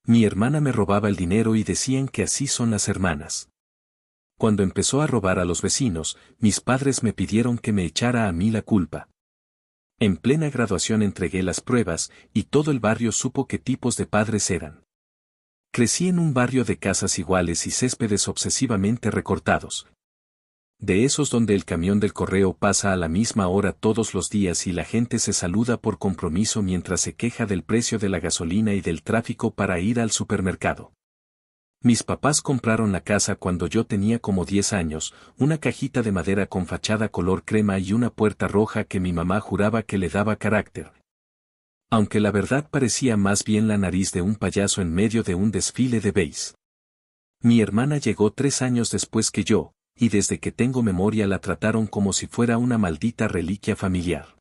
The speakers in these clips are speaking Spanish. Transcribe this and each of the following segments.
Mi hermana me robaba el dinero y decían que así son las hermanas. Cuando empezó a robar a los vecinos, mis padres me pidieron que me echara a mí la culpa. En plena graduación entregué las pruebas, y todo el barrio supo qué tipos de padres eran. Crecí en un barrio de casas iguales y céspedes obsesivamente recortados. De esos donde el camión del correo pasa a la misma hora todos los días y la gente se saluda por compromiso mientras se queja del precio de la gasolina y del tráfico para ir al supermercado. Mis papás compraron la casa cuando yo tenía como 10 años, una cajita de madera con fachada color crema y una puerta roja que mi mamá juraba que le daba carácter. Aunque la verdad parecía más bien la nariz de un payaso en medio de un desfile de beis. Mi hermana llegó 3 años después que yo, y desde que tengo memoria la trataron como si fuera una maldita reliquia familiar.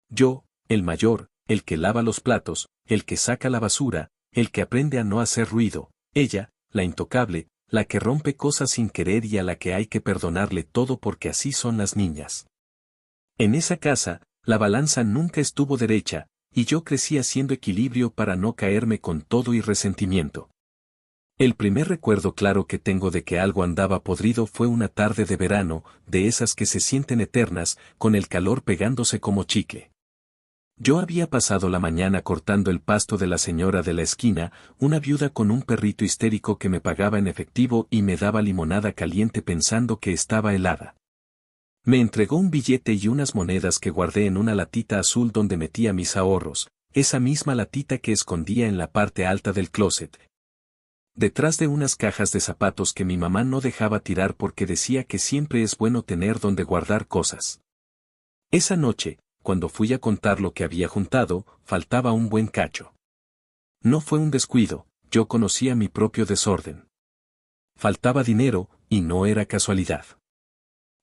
Yo, el mayor, el que lava los platos, el que saca la basura, el que aprende a no hacer ruido, ella, la intocable, la que rompe cosas sin querer y a la que hay que perdonarle todo porque así son las niñas. En esa casa, la balanza nunca estuvo derecha, y yo crecí haciendo equilibrio para no caerme con todo y resentimiento. El primer recuerdo claro que tengo de que algo andaba podrido fue una tarde de verano, de esas que se sienten eternas, con el calor pegándose como chicle. Yo había pasado la mañana cortando el pasto de la señora de la esquina, una viuda con un perrito histérico que me pagaba en efectivo y me daba limonada caliente pensando que estaba helada. Me entregó un billete y unas monedas que guardé en una latita azul donde metía mis ahorros, esa misma latita que escondía en la parte alta del closet, detrás de unas cajas de zapatos que mi mamá no dejaba tirar porque decía que siempre es bueno tener donde guardar cosas. Esa noche, cuando fui a contar lo que había juntado, faltaba un buen cacho. No fue un descuido, yo conocía mi propio desorden. Faltaba dinero, y no era casualidad.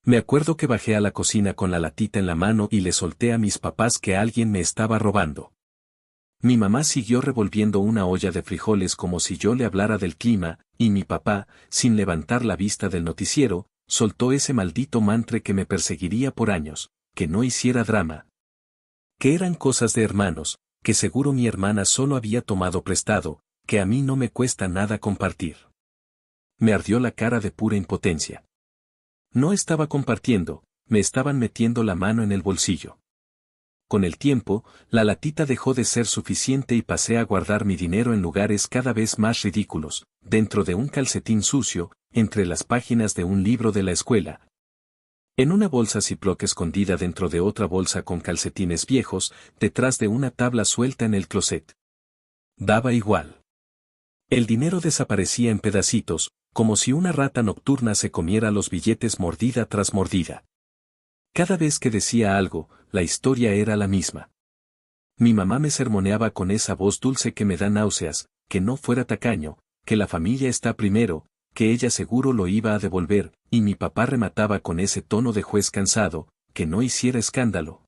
Me acuerdo que bajé a la cocina con la latita en la mano y le solté a mis papás que alguien me estaba robando. Mi mamá siguió revolviendo una olla de frijoles como si yo le hablara del clima, y mi papá, sin levantar la vista del noticiero, soltó ese maldito mantre que me perseguiría por años, que no hiciera drama. Que eran cosas de hermanos, que seguro mi hermana solo había tomado prestado, que a mí no me cuesta nada compartir. Me ardió la cara de pura impotencia. No estaba compartiendo, me estaban metiendo la mano en el bolsillo. Con el tiempo, la latita dejó de ser suficiente y pasé a guardar mi dinero en lugares cada vez más ridículos, dentro de un calcetín sucio, entre las páginas de un libro de la escuela. En una bolsa Ziploc escondida dentro de otra bolsa con calcetines viejos, detrás de una tabla suelta en el closet. Daba igual. El dinero desaparecía en pedacitos, como si una rata nocturna se comiera los billetes mordida tras mordida. Cada vez que decía algo, la historia era la misma. Mi mamá me sermoneaba con esa voz dulce que me da náuseas, que no fuera tacaño, que la familia está primero, que ella seguro lo iba a devolver, y mi papá remataba con ese tono de juez cansado, que no hiciera escándalo.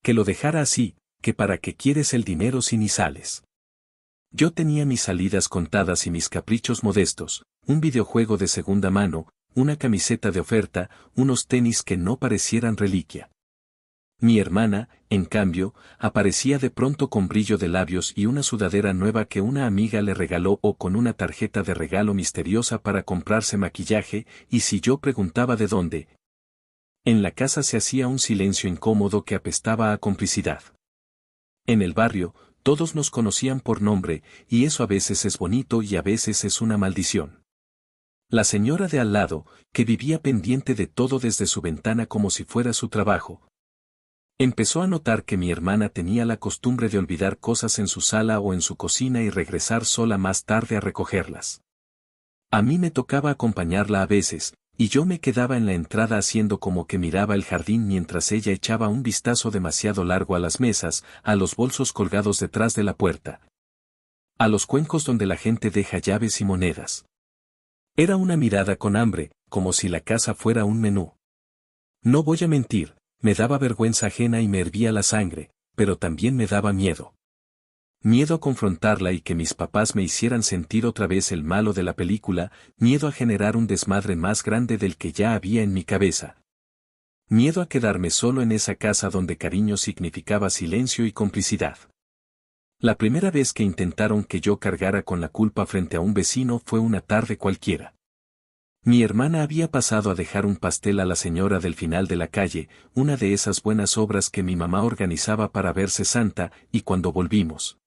Que lo dejara así, que para qué quieres el dinero si ni sales. Yo tenía mis salidas contadas y mis caprichos modestos, un videojuego de segunda mano, una camiseta de oferta, unos tenis que no parecieran reliquia. Mi hermana, en cambio, aparecía de pronto con brillo de labios y una sudadera nueva que una amiga le regaló o con una tarjeta de regalo misteriosa para comprarse maquillaje, y si yo preguntaba de dónde. En la casa se hacía un silencio incómodo que apestaba a complicidad. En el barrio, todos nos conocían por nombre, y eso a veces es bonito y a veces es una maldición. La señora de al lado, que vivía pendiente de todo desde su ventana como si fuera su trabajo, empezó a notar que mi hermana tenía la costumbre de olvidar cosas en su sala o en su cocina y regresar sola más tarde a recogerlas. A mí me tocaba acompañarla a veces, y yo me quedaba en la entrada haciendo como que miraba el jardín mientras ella echaba un vistazo demasiado largo a las mesas, a los bolsos colgados detrás de la puerta, a los cuencos donde la gente deja llaves y monedas. Era una mirada con hambre, como si la casa fuera un menú. No voy a mentir, me daba vergüenza ajena y me hervía la sangre, pero también me daba miedo. Miedo a confrontarla y que mis papás me hicieran sentir otra vez el malo de la película, miedo a generar un desmadre más grande del que ya había en mi cabeza. Miedo a quedarme solo en esa casa donde cariño significaba silencio y complicidad. La primera vez que intentaron que yo cargara con la culpa frente a un vecino fue una tarde cualquiera. Mi hermana había pasado a dejar un pastel a la señora del final de la calle, una de esas buenas obras que mi mamá organizaba para verse santa, y cuando volvimos,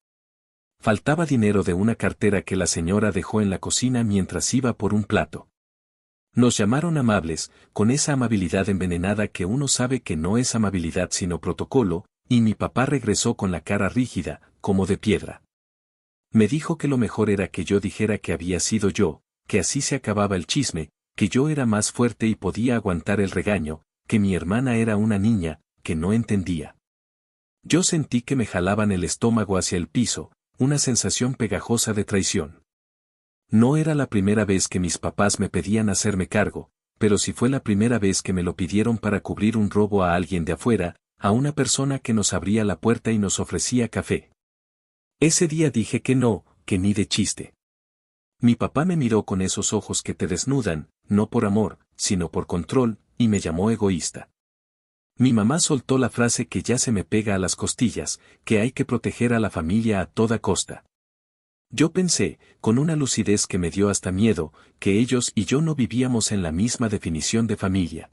faltaba dinero de una cartera que la señora dejó en la cocina mientras iba por un plato. Nos llamaron amables, con esa amabilidad envenenada que uno sabe que no es amabilidad sino protocolo, y mi papá regresó con la cara rígida, como de piedra. Me dijo que lo mejor era que yo dijera que había sido yo, que así se acababa el chisme, que yo era más fuerte y podía aguantar el regaño, que mi hermana era una niña, que no entendía. Yo sentí que me jalaban el estómago hacia el piso, una sensación pegajosa de traición. No era la primera vez que mis papás me pedían hacerme cargo, pero sí fue la primera vez que me lo pidieron para cubrir un robo a alguien de afuera, a una persona que nos abría la puerta y nos ofrecía café. Ese día dije que no, que ni de chiste. Mi papá me miró con esos ojos que te desnudan, no por amor, sino por control, y me llamó egoísta. Mi mamá soltó la frase que ya se me pega a las costillas, que hay que proteger a la familia a toda costa. Yo pensé, con una lucidez que me dio hasta miedo, que ellos y yo no vivíamos en la misma definición de familia.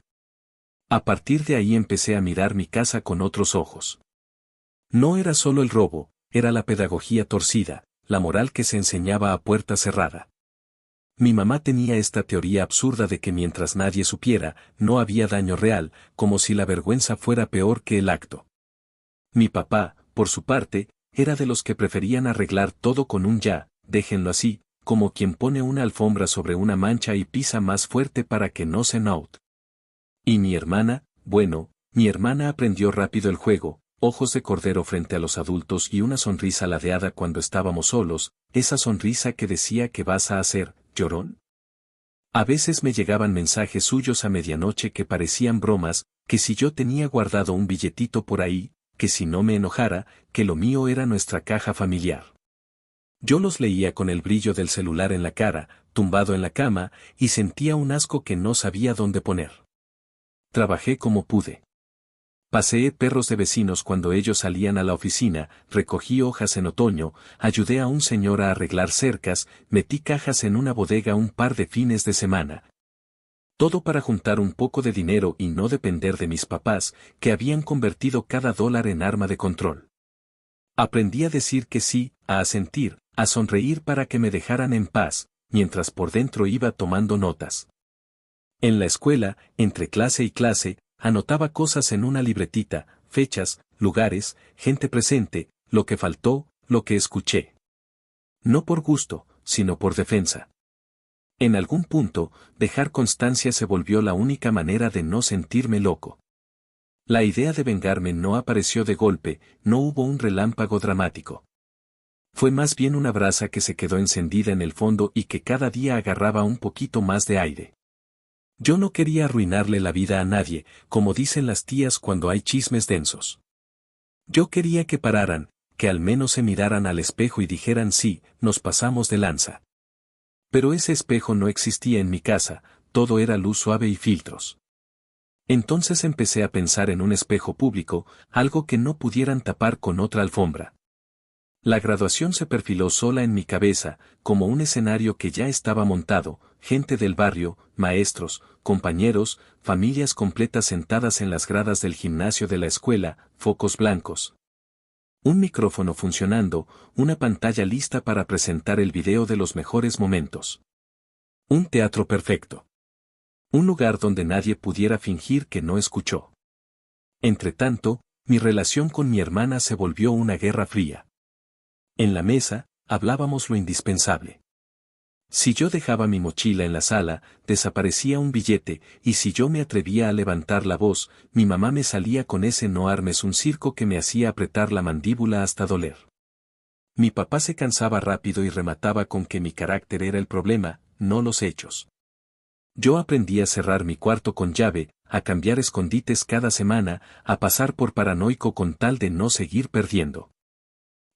A partir de ahí empecé a mirar mi casa con otros ojos. No era solo el robo, era la pedagogía torcida, la moral que se enseñaba a puerta cerrada. Mi mamá tenía esta teoría absurda de que mientras nadie supiera, no había daño real, como si la vergüenza fuera peor que el acto. Mi papá, por su parte, era de los que preferían arreglar todo con un ya, déjenlo así, como quien pone una alfombra sobre una mancha y pisa más fuerte para que no se note. Y mi hermana, bueno, mi hermana aprendió rápido el juego, ojos de cordero frente a los adultos y una sonrisa ladeada cuando estábamos solos, esa sonrisa que decía que vas a hacer, llorón. A veces me llegaban mensajes suyos a medianoche que parecían bromas, que si yo tenía guardado un billetito por ahí, que si no me enojara, que lo mío era nuestra caja familiar. Yo los leía con el brillo del celular en la cara, tumbado en la cama, y sentía un asco que no sabía dónde poner. Trabajé como pude. Paseé perros de vecinos cuando ellos salían a la oficina, recogí hojas en otoño, ayudé a un señor a arreglar cercas, metí cajas en una bodega un par de fines de semana. Todo para juntar un poco de dinero y no depender de mis papás, que habían convertido cada dólar en arma de control. Aprendí a decir que sí, a asentir, a sonreír para que me dejaran en paz, mientras por dentro iba tomando notas. En la escuela, entre clase y clase, anotaba cosas en una libretita, fechas, lugares, gente presente, lo que faltó, lo que escuché. No por gusto, sino por defensa. En algún punto, dejar constancia se volvió la única manera de no sentirme loco. La idea de vengarme no apareció de golpe, no hubo un relámpago dramático. Fue más bien una brasa que se quedó encendida en el fondo y que cada día agarraba un poquito más de aire. Yo no quería arruinarle la vida a nadie, como dicen las tías cuando hay chismes densos. Yo quería que pararan, que al menos se miraran al espejo y dijeran sí, nos pasamos de lanza. Pero ese espejo no existía en mi casa, todo era luz suave y filtros. Entonces empecé a pensar en un espejo público, algo que no pudieran tapar con otra alfombra. La graduación se perfiló sola en mi cabeza, como un escenario que ya estaba montado, gente del barrio, maestros, compañeros, familias completas sentadas en las gradas del gimnasio de la escuela, focos blancos. Un micrófono funcionando, una pantalla lista para presentar el video de los mejores momentos. Un teatro perfecto. Un lugar donde nadie pudiera fingir que no escuchó. Entretanto, mi relación con mi hermana se volvió una guerra fría. En la mesa, hablábamos lo indispensable. Si yo dejaba mi mochila en la sala, desaparecía un billete, y si yo me atrevía a levantar la voz, mi mamá me salía con ese no armes un circo que me hacía apretar la mandíbula hasta doler. Mi papá se cansaba rápido y remataba con que mi carácter era el problema, no los hechos. Yo aprendí a cerrar mi cuarto con llave, a cambiar escondites cada semana, a pasar por paranoico con tal de no seguir perdiendo.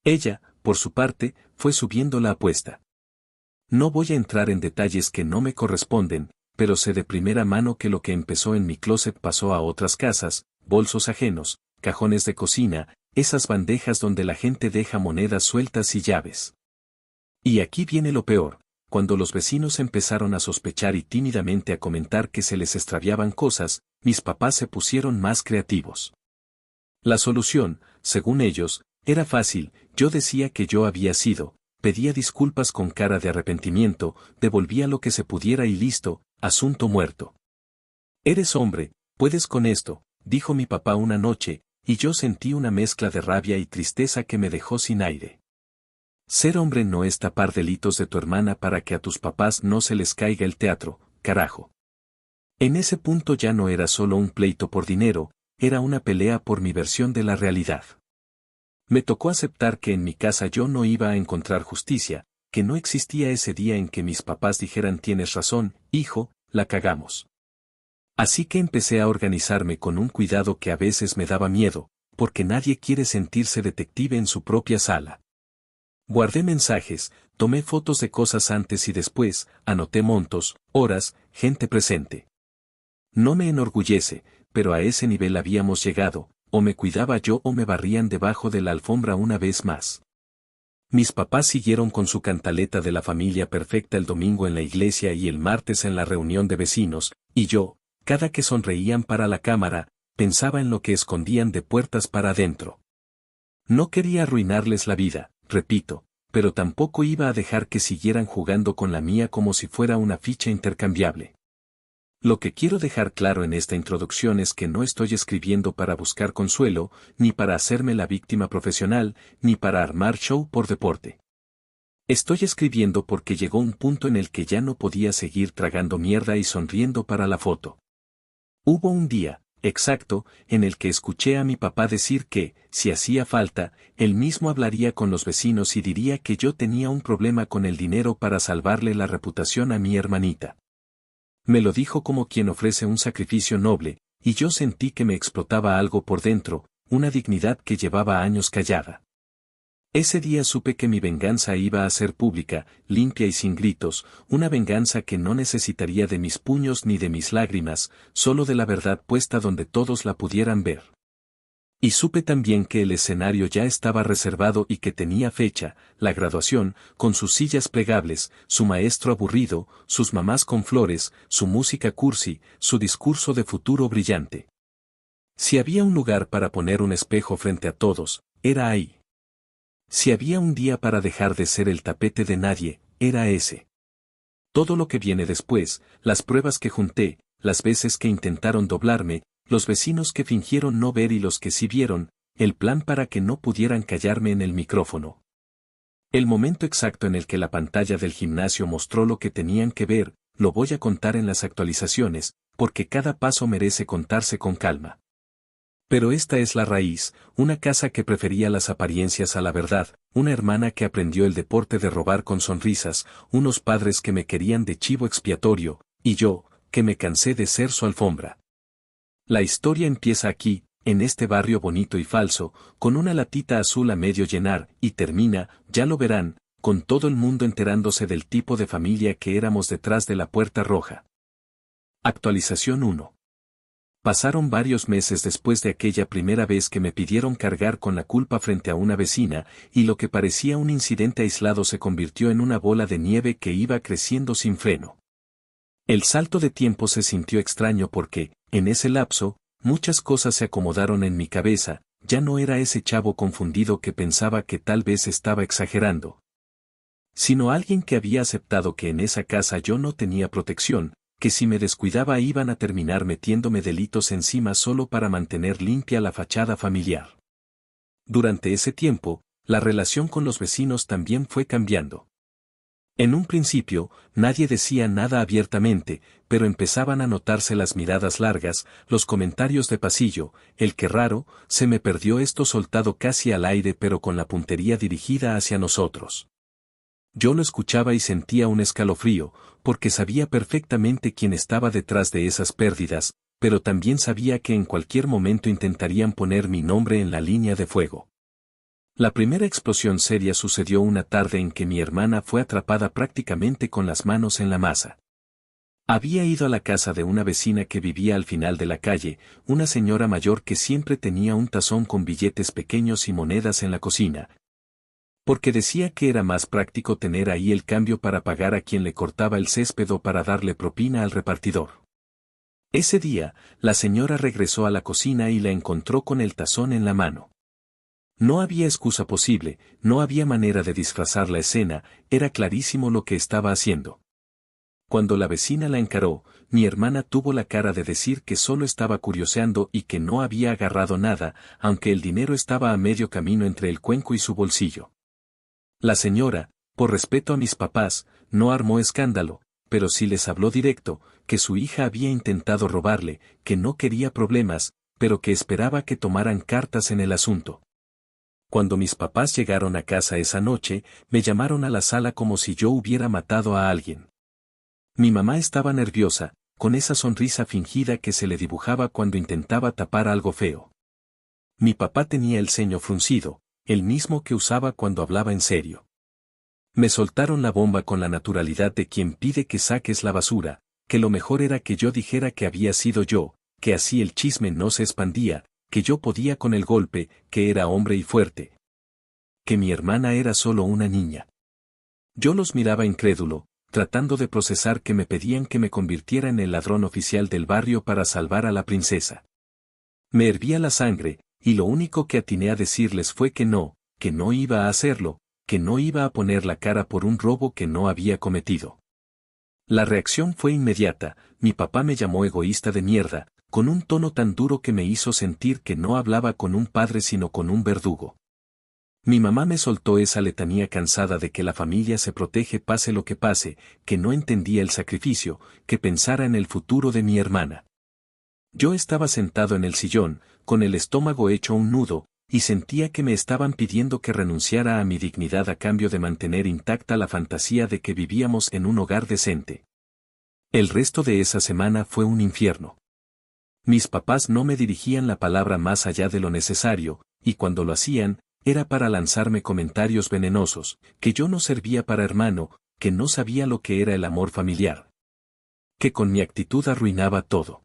Ella, por su parte, fue subiendo la apuesta. No voy a entrar en detalles que no me corresponden, pero sé de primera mano que lo que empezó en mi closet pasó a otras casas, bolsos ajenos, cajones de cocina, esas bandejas donde la gente deja monedas sueltas y llaves. Y aquí viene lo peor, cuando los vecinos empezaron a sospechar y tímidamente a comentar que se les extraviaban cosas, mis papás se pusieron más creativos. La solución, según ellos, era fácil, yo decía que yo había sido, pedía disculpas con cara de arrepentimiento, devolvía lo que se pudiera y listo, asunto muerto. Eres hombre, puedes con esto, dijo mi papá una noche, y yo sentí una mezcla de rabia y tristeza que me dejó sin aire. Ser hombre no es tapar delitos de tu hermana para que a tus papás no se les caiga el teatro, carajo. En ese punto ya no era solo un pleito por dinero, era una pelea por mi versión de la realidad. Me tocó aceptar que en mi casa yo no iba a encontrar justicia, que no existía ese día en que mis papás dijeran tienes razón, hijo, la cagamos. Así que empecé a organizarme con un cuidado que a veces me daba miedo, porque nadie quiere sentirse detective en su propia sala. Guardé mensajes, tomé fotos de cosas antes y después, anoté montos, horas, gente presente. No me enorgullece, pero a ese nivel habíamos llegado, o me cuidaba yo o me barrían debajo de la alfombra una vez más. Mis papás siguieron con su cantaleta de la familia perfecta el domingo en la iglesia y el martes en la reunión de vecinos, y yo, cada que sonreían para la cámara, pensaba en lo que escondían de puertas para adentro. No quería arruinarles la vida, repito, pero tampoco iba a dejar que siguieran jugando con la mía como si fuera una ficha intercambiable. Lo que quiero dejar claro en esta introducción es que no estoy escribiendo para buscar consuelo, ni para hacerme la víctima profesional, ni para armar show por deporte. Estoy escribiendo porque llegó un punto en el que ya no podía seguir tragando mierda y sonriendo para la foto. Hubo un día, exacto, en el que escuché a mi papá decir que, si hacía falta, él mismo hablaría con los vecinos y diría que yo tenía un problema con el dinero para salvarle la reputación a mi hermanita. Me lo dijo como quien ofrece un sacrificio noble, y yo sentí que me explotaba algo por dentro, una dignidad que llevaba años callada. Ese día supe que mi venganza iba a ser pública, limpia y sin gritos, una venganza que no necesitaría de mis puños ni de mis lágrimas, solo de la verdad puesta donde todos la pudieran ver. Y supe también que el escenario ya estaba reservado y que tenía fecha, la graduación, con sus sillas plegables, su maestro aburrido, sus mamás con flores, su música cursi, su discurso de futuro brillante. Si había un lugar para poner un espejo frente a todos, era ahí. Si había un día para dejar de ser el tapete de nadie, era ese. Todo lo que viene después, las pruebas que junté, las veces que intentaron doblarme, los vecinos que fingieron no ver y los que sí vieron, el plan para que no pudieran callarme en el micrófono. El momento exacto en el que la pantalla del gimnasio mostró lo que tenían que ver, lo voy a contar en las actualizaciones, porque cada paso merece contarse con calma. Pero esta es la raíz, una casa que prefería las apariencias a la verdad, una hermana que aprendió el deporte de robar con sonrisas, unos padres que me querían de chivo expiatorio, y yo, que me cansé de ser su alfombra. La historia empieza aquí, en este barrio bonito y falso, con una latita azul a medio llenar, y termina, ya lo verán, con todo el mundo enterándose del tipo de familia que éramos detrás de la puerta roja. Actualización 1. Pasaron varios meses después de aquella primera vez que me pidieron cargar con la culpa frente a una vecina, y lo que parecía un incidente aislado se convirtió en una bola de nieve que iba creciendo sin freno. El salto de tiempo se sintió extraño porque, en ese lapso, muchas cosas se acomodaron en mi cabeza, ya no era ese chavo confundido que pensaba que tal vez estaba exagerando, sino alguien que había aceptado que en esa casa yo no tenía protección, que si me descuidaba iban a terminar metiéndome delitos encima solo para mantener limpia la fachada familiar. Durante ese tiempo, la relación con los vecinos también fue cambiando. En un principio, nadie decía nada abiertamente, pero empezaban a notarse las miradas largas, los comentarios de pasillo, el que raro, se me perdió esto soltado casi al aire pero con la puntería dirigida hacia nosotros. Yo lo escuchaba y sentía un escalofrío, porque sabía perfectamente quién estaba detrás de esas pérdidas, pero también sabía que en cualquier momento intentarían poner mi nombre en la línea de fuego. La primera explosión seria sucedió una tarde en que mi hermana fue atrapada prácticamente con las manos en la masa. Había ido a la casa de una vecina que vivía al final de la calle, una señora mayor que siempre tenía un tazón con billetes pequeños y monedas en la cocina, porque decía que era más práctico tener ahí el cambio para pagar a quien le cortaba el césped o para darle propina al repartidor. Ese día, la señora regresó a la cocina y la encontró con el tazón en la mano. No había excusa posible, no había manera de disfrazar la escena, era clarísimo lo que estaba haciendo. Cuando la vecina la encaró, mi hermana tuvo la cara de decir que solo estaba curioseando y que no había agarrado nada, aunque el dinero estaba a medio camino entre el cuenco y su bolsillo. La señora, por respeto a mis papás, no armó escándalo, pero sí les habló directo, que su hija había intentado robarle, que no quería problemas, pero que esperaba que tomaran cartas en el asunto. Cuando mis papás llegaron a casa esa noche, me llamaron a la sala como si yo hubiera matado a alguien. Mi mamá estaba nerviosa, con esa sonrisa fingida que se le dibujaba cuando intentaba tapar algo feo. Mi papá tenía el ceño fruncido, el mismo que usaba cuando hablaba en serio. Me soltaron la bomba con la naturalidad de quien pide que saques la basura, que lo mejor era que yo dijera que había sido yo, que así el chisme no se expandía, que yo podía con el golpe, que era hombre y fuerte. Que mi hermana era solo una niña. Yo los miraba incrédulo, tratando de procesar que me pedían que me convirtiera en el ladrón oficial del barrio para salvar a la princesa. Me hervía la sangre, y lo único que atiné a decirles fue que no iba a hacerlo, que no iba a poner la cara por un robo que no había cometido. La reacción fue inmediata, mi papá me llamó egoísta de mierda, con un tono tan duro que me hizo sentir que no hablaba con un padre sino con un verdugo. Mi mamá me soltó esa letanía cansada de que la familia se protege pase lo que pase, que no entendía el sacrificio, que pensara en el futuro de mi hermana. Yo estaba sentado en el sillón, con el estómago hecho un nudo, y sentía que me estaban pidiendo que renunciara a mi dignidad a cambio de mantener intacta la fantasía de que vivíamos en un hogar decente. El resto de esa semana fue un infierno. Mis papás no me dirigían la palabra más allá de lo necesario, y cuando lo hacían, era para lanzarme comentarios venenosos, que yo no servía para hermano, que no sabía lo que era el amor familiar. Que con mi actitud arruinaba todo.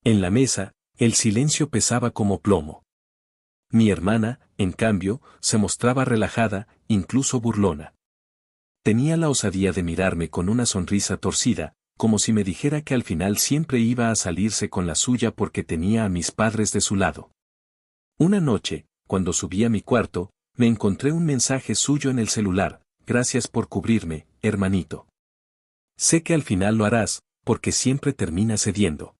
En la mesa, el silencio pesaba como plomo. Mi hermana, en cambio, se mostraba relajada, incluso burlona. Tenía la osadía de mirarme con una sonrisa torcida, como si me dijera que al final siempre iba a salirse con la suya porque tenía a mis padres de su lado. Una noche, cuando subí a mi cuarto, me encontré un mensaje suyo en el celular: gracias por cubrirme, hermanito. Sé que al final lo harás, porque siempre termina cediendo.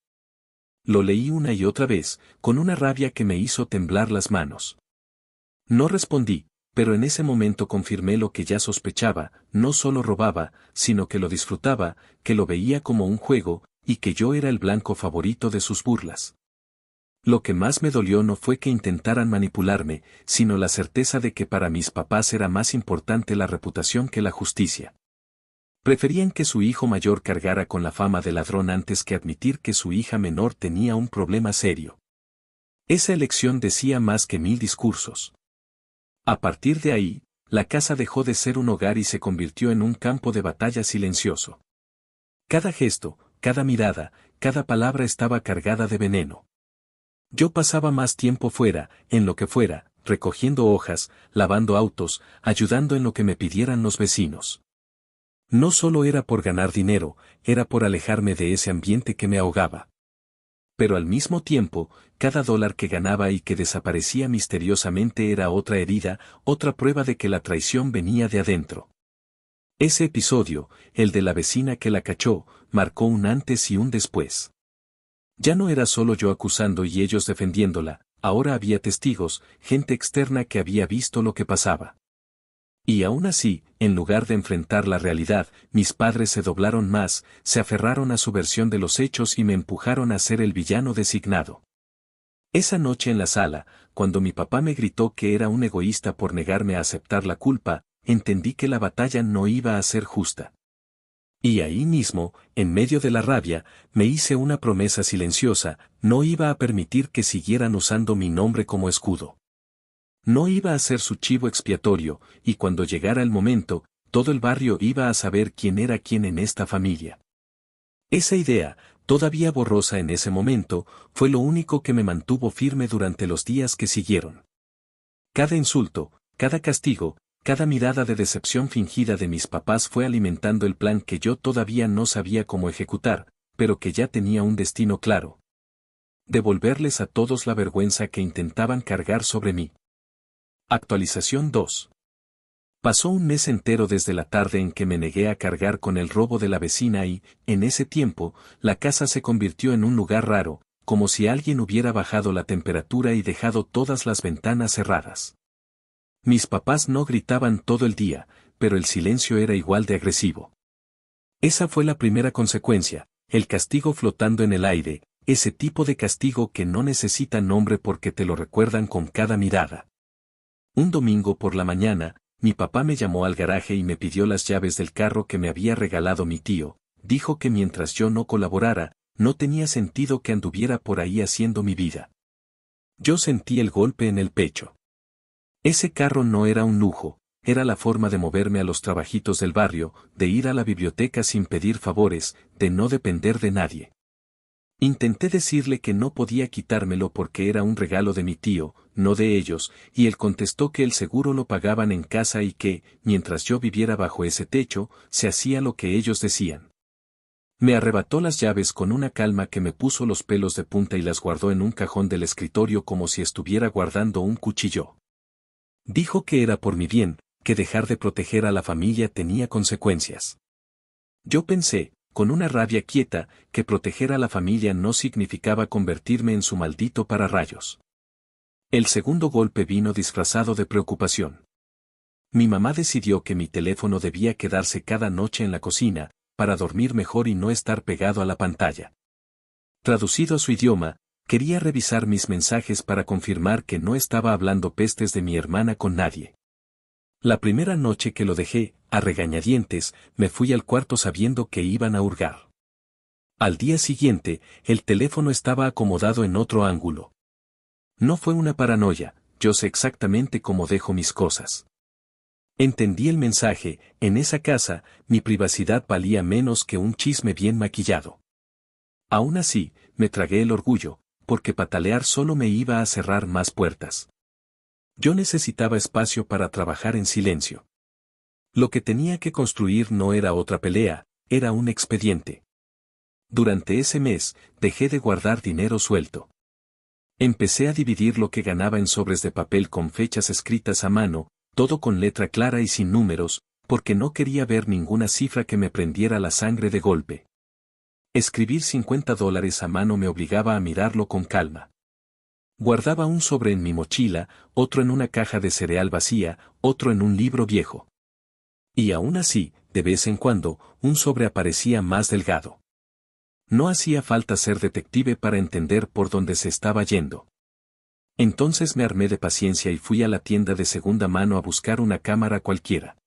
Lo leí una y otra vez, con una rabia que me hizo temblar las manos. No respondí, pero en ese momento confirmé lo que ya sospechaba: no solo robaba, sino que lo disfrutaba, que lo veía como un juego, y que yo era el blanco favorito de sus burlas. Lo que más me dolió no fue que intentaran manipularme, sino la certeza de que para mis papás era más importante la reputación que la justicia. Preferían que su hijo mayor cargara con la fama de ladrón antes que admitir que su hija menor tenía un problema serio. Esa elección decía más que 1000 discursos. A partir de ahí, la casa dejó de ser un hogar y se convirtió en un campo de batalla silencioso. Cada gesto, cada mirada, cada palabra estaba cargada de veneno. Yo pasaba más tiempo fuera, en lo que fuera, recogiendo hojas, lavando autos, ayudando en lo que me pidieran los vecinos. No solo era por ganar dinero, era por alejarme de ese ambiente que me ahogaba. Pero al mismo tiempo, cada dólar que ganaba y que desaparecía misteriosamente era otra herida, otra prueba de que la traición venía de adentro. Ese episodio, el de la vecina que la cachó, marcó un antes y un después. Ya no era solo yo acusando y ellos defendiéndola, ahora había testigos, gente externa que había visto lo que pasaba. Y aún así, en lugar de enfrentar la realidad, mis padres se doblaron más, se aferraron a su versión de los hechos y me empujaron a ser el villano designado. Esa noche en la sala, cuando mi papá me gritó que era un egoísta por negarme a aceptar la culpa, entendí que la batalla no iba a ser justa. Y ahí mismo, en medio de la rabia, me hice una promesa silenciosa: no iba a permitir que siguieran usando mi nombre como escudo. No iba a ser su chivo expiatorio, y cuando llegara el momento, todo el barrio iba a saber quién era quién en esta familia. Esa idea, todavía borrosa en ese momento, fue lo único que me mantuvo firme durante los días que siguieron. Cada insulto, cada castigo, cada mirada de decepción fingida de mis papás fue alimentando el plan que yo todavía no sabía cómo ejecutar, pero que ya tenía un destino claro. Devolverles a todos la vergüenza que intentaban cargar sobre mí. Actualización 2. Pasó un mes entero desde la tarde en que me negué a cargar con el robo de la vecina y, en ese tiempo, la casa se convirtió en un lugar raro, como si alguien hubiera bajado la temperatura y dejado todas las ventanas cerradas. Mis papás no gritaban todo el día, pero el silencio era igual de agresivo. Esa fue la primera consecuencia, el castigo flotando en el aire, ese tipo de castigo que no necesita nombre porque te lo recuerdan con cada mirada. Un domingo por la mañana, mi papá me llamó al garaje y me pidió las llaves del carro que me había regalado mi tío. Dijo que mientras yo no colaborara, no tenía sentido que anduviera por ahí haciendo mi vida. Yo sentí el golpe en el pecho. Ese carro no era un lujo, era la forma de moverme a los trabajitos del barrio, de ir a la biblioteca sin pedir favores, de no depender de nadie. Intenté decirle que no podía quitármelo porque era un regalo de mi tío, no de ellos, y él contestó que el seguro lo pagaban en casa y que, mientras yo viviera bajo ese techo, se hacía lo que ellos decían. Me arrebató las llaves con una calma que me puso los pelos de punta y las guardó en un cajón del escritorio como si estuviera guardando un cuchillo. Dijo que era por mi bien, que dejar de proteger a la familia tenía consecuencias. Yo pensé, con una rabia quieta, que proteger a la familia no significaba convertirme en su maldito pararrayos. El segundo golpe vino disfrazado de preocupación. Mi mamá decidió que mi teléfono debía quedarse cada noche en la cocina, para dormir mejor y no estar pegado a la pantalla. Traducido a su idioma, quería revisar mis mensajes para confirmar que no estaba hablando pestes de mi hermana con nadie. La primera noche que lo dejé, a regañadientes, me fui al cuarto sabiendo que iban a hurgar. Al día siguiente, el teléfono estaba acomodado en otro ángulo. No fue una paranoia, yo sé exactamente cómo dejo mis cosas. Entendí el mensaje, en esa casa, mi privacidad valía menos que un chisme bien maquillado. Aún así, me tragué el orgullo, porque patalear solo me iba a cerrar más puertas. Yo necesitaba espacio para trabajar en silencio. Lo que tenía que construir no era otra pelea, era un expediente. Durante ese mes, dejé de guardar dinero suelto. Empecé a dividir lo que ganaba en sobres de papel con fechas escritas a mano, todo con letra clara y sin números, porque no quería ver ninguna cifra que me prendiera la sangre de golpe. Escribir $50 a mano me obligaba a mirarlo con calma. Guardaba un sobre en mi mochila, otro en una caja de cereal vacía, otro en un libro viejo. Y aún así, de vez en cuando, un sobre aparecía más delgado. No hacía falta ser detective para entender por dónde se estaba yendo. Entonces me armé de paciencia y fui a la tienda de segunda mano a buscar una cámara cualquiera.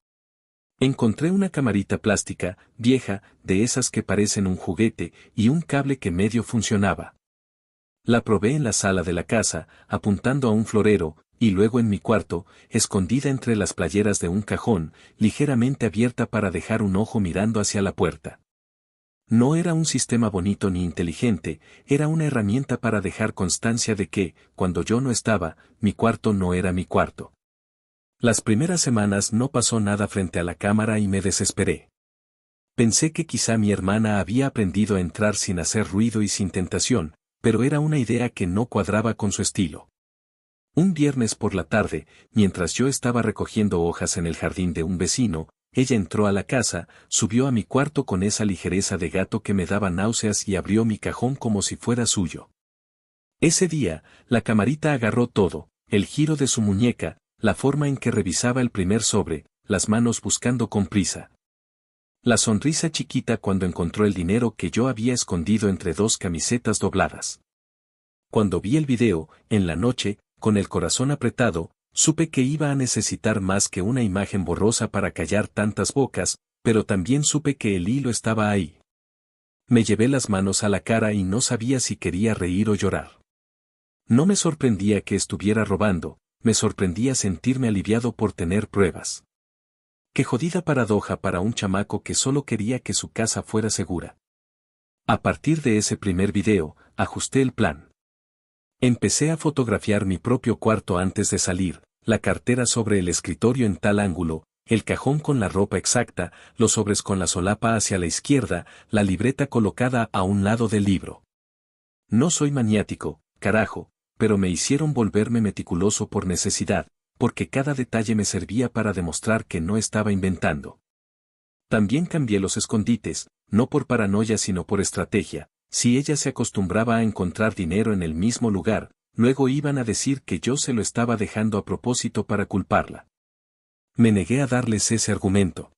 Encontré una camarita plástica, vieja, de esas que parecen un juguete, y un cable que medio funcionaba. La probé en la sala de la casa, apuntando a un florero, y luego en mi cuarto, escondida entre las playeras de un cajón, ligeramente abierta para dejar un ojo mirando hacia la puerta. No era un sistema bonito ni inteligente, era una herramienta para dejar constancia de que, cuando yo no estaba, mi cuarto no era mi cuarto. Las primeras semanas no pasó nada frente a la cámara y me desesperé. Pensé que quizá mi hermana había aprendido a entrar sin hacer ruido y sin tentación, pero era una idea que no cuadraba con su estilo. Un viernes por la tarde, mientras yo estaba recogiendo hojas en el jardín de un vecino, ella entró a la casa, subió a mi cuarto con esa ligereza de gato que me daba náuseas y abrió mi cajón como si fuera suyo. Ese día, la camarita agarró todo, el giro de su muñeca, la forma en que revisaba el primer sobre, las manos buscando con prisa. La sonrisa chiquita cuando encontró el dinero que yo había escondido entre dos camisetas dobladas. Cuando vi el video, en la noche, con el corazón apretado, supe que iba a necesitar más que una imagen borrosa para callar tantas bocas, pero también supe que el hilo estaba ahí. Me llevé las manos a la cara y no sabía si quería reír o llorar. No me sorprendía que estuviera robando, me sorprendía sentirme aliviado por tener pruebas. Qué jodida paradoja para un chamaco que solo quería que su casa fuera segura. A partir de ese primer video, ajusté el plan. Empecé a fotografiar mi propio cuarto antes de salir, la cartera sobre el escritorio en tal ángulo, el cajón con la ropa exacta, los sobres con la solapa hacia la izquierda, la libreta colocada a un lado del libro. No soy maniático, carajo, pero me hicieron volverme meticuloso por necesidad, porque cada detalle me servía para demostrar que no estaba inventando. También cambié los escondites, no por paranoia sino por estrategia. Si ella se acostumbraba a encontrar dinero en el mismo lugar, luego iban a decir que yo se lo estaba dejando a propósito para culparla. Me negué a darles ese argumento.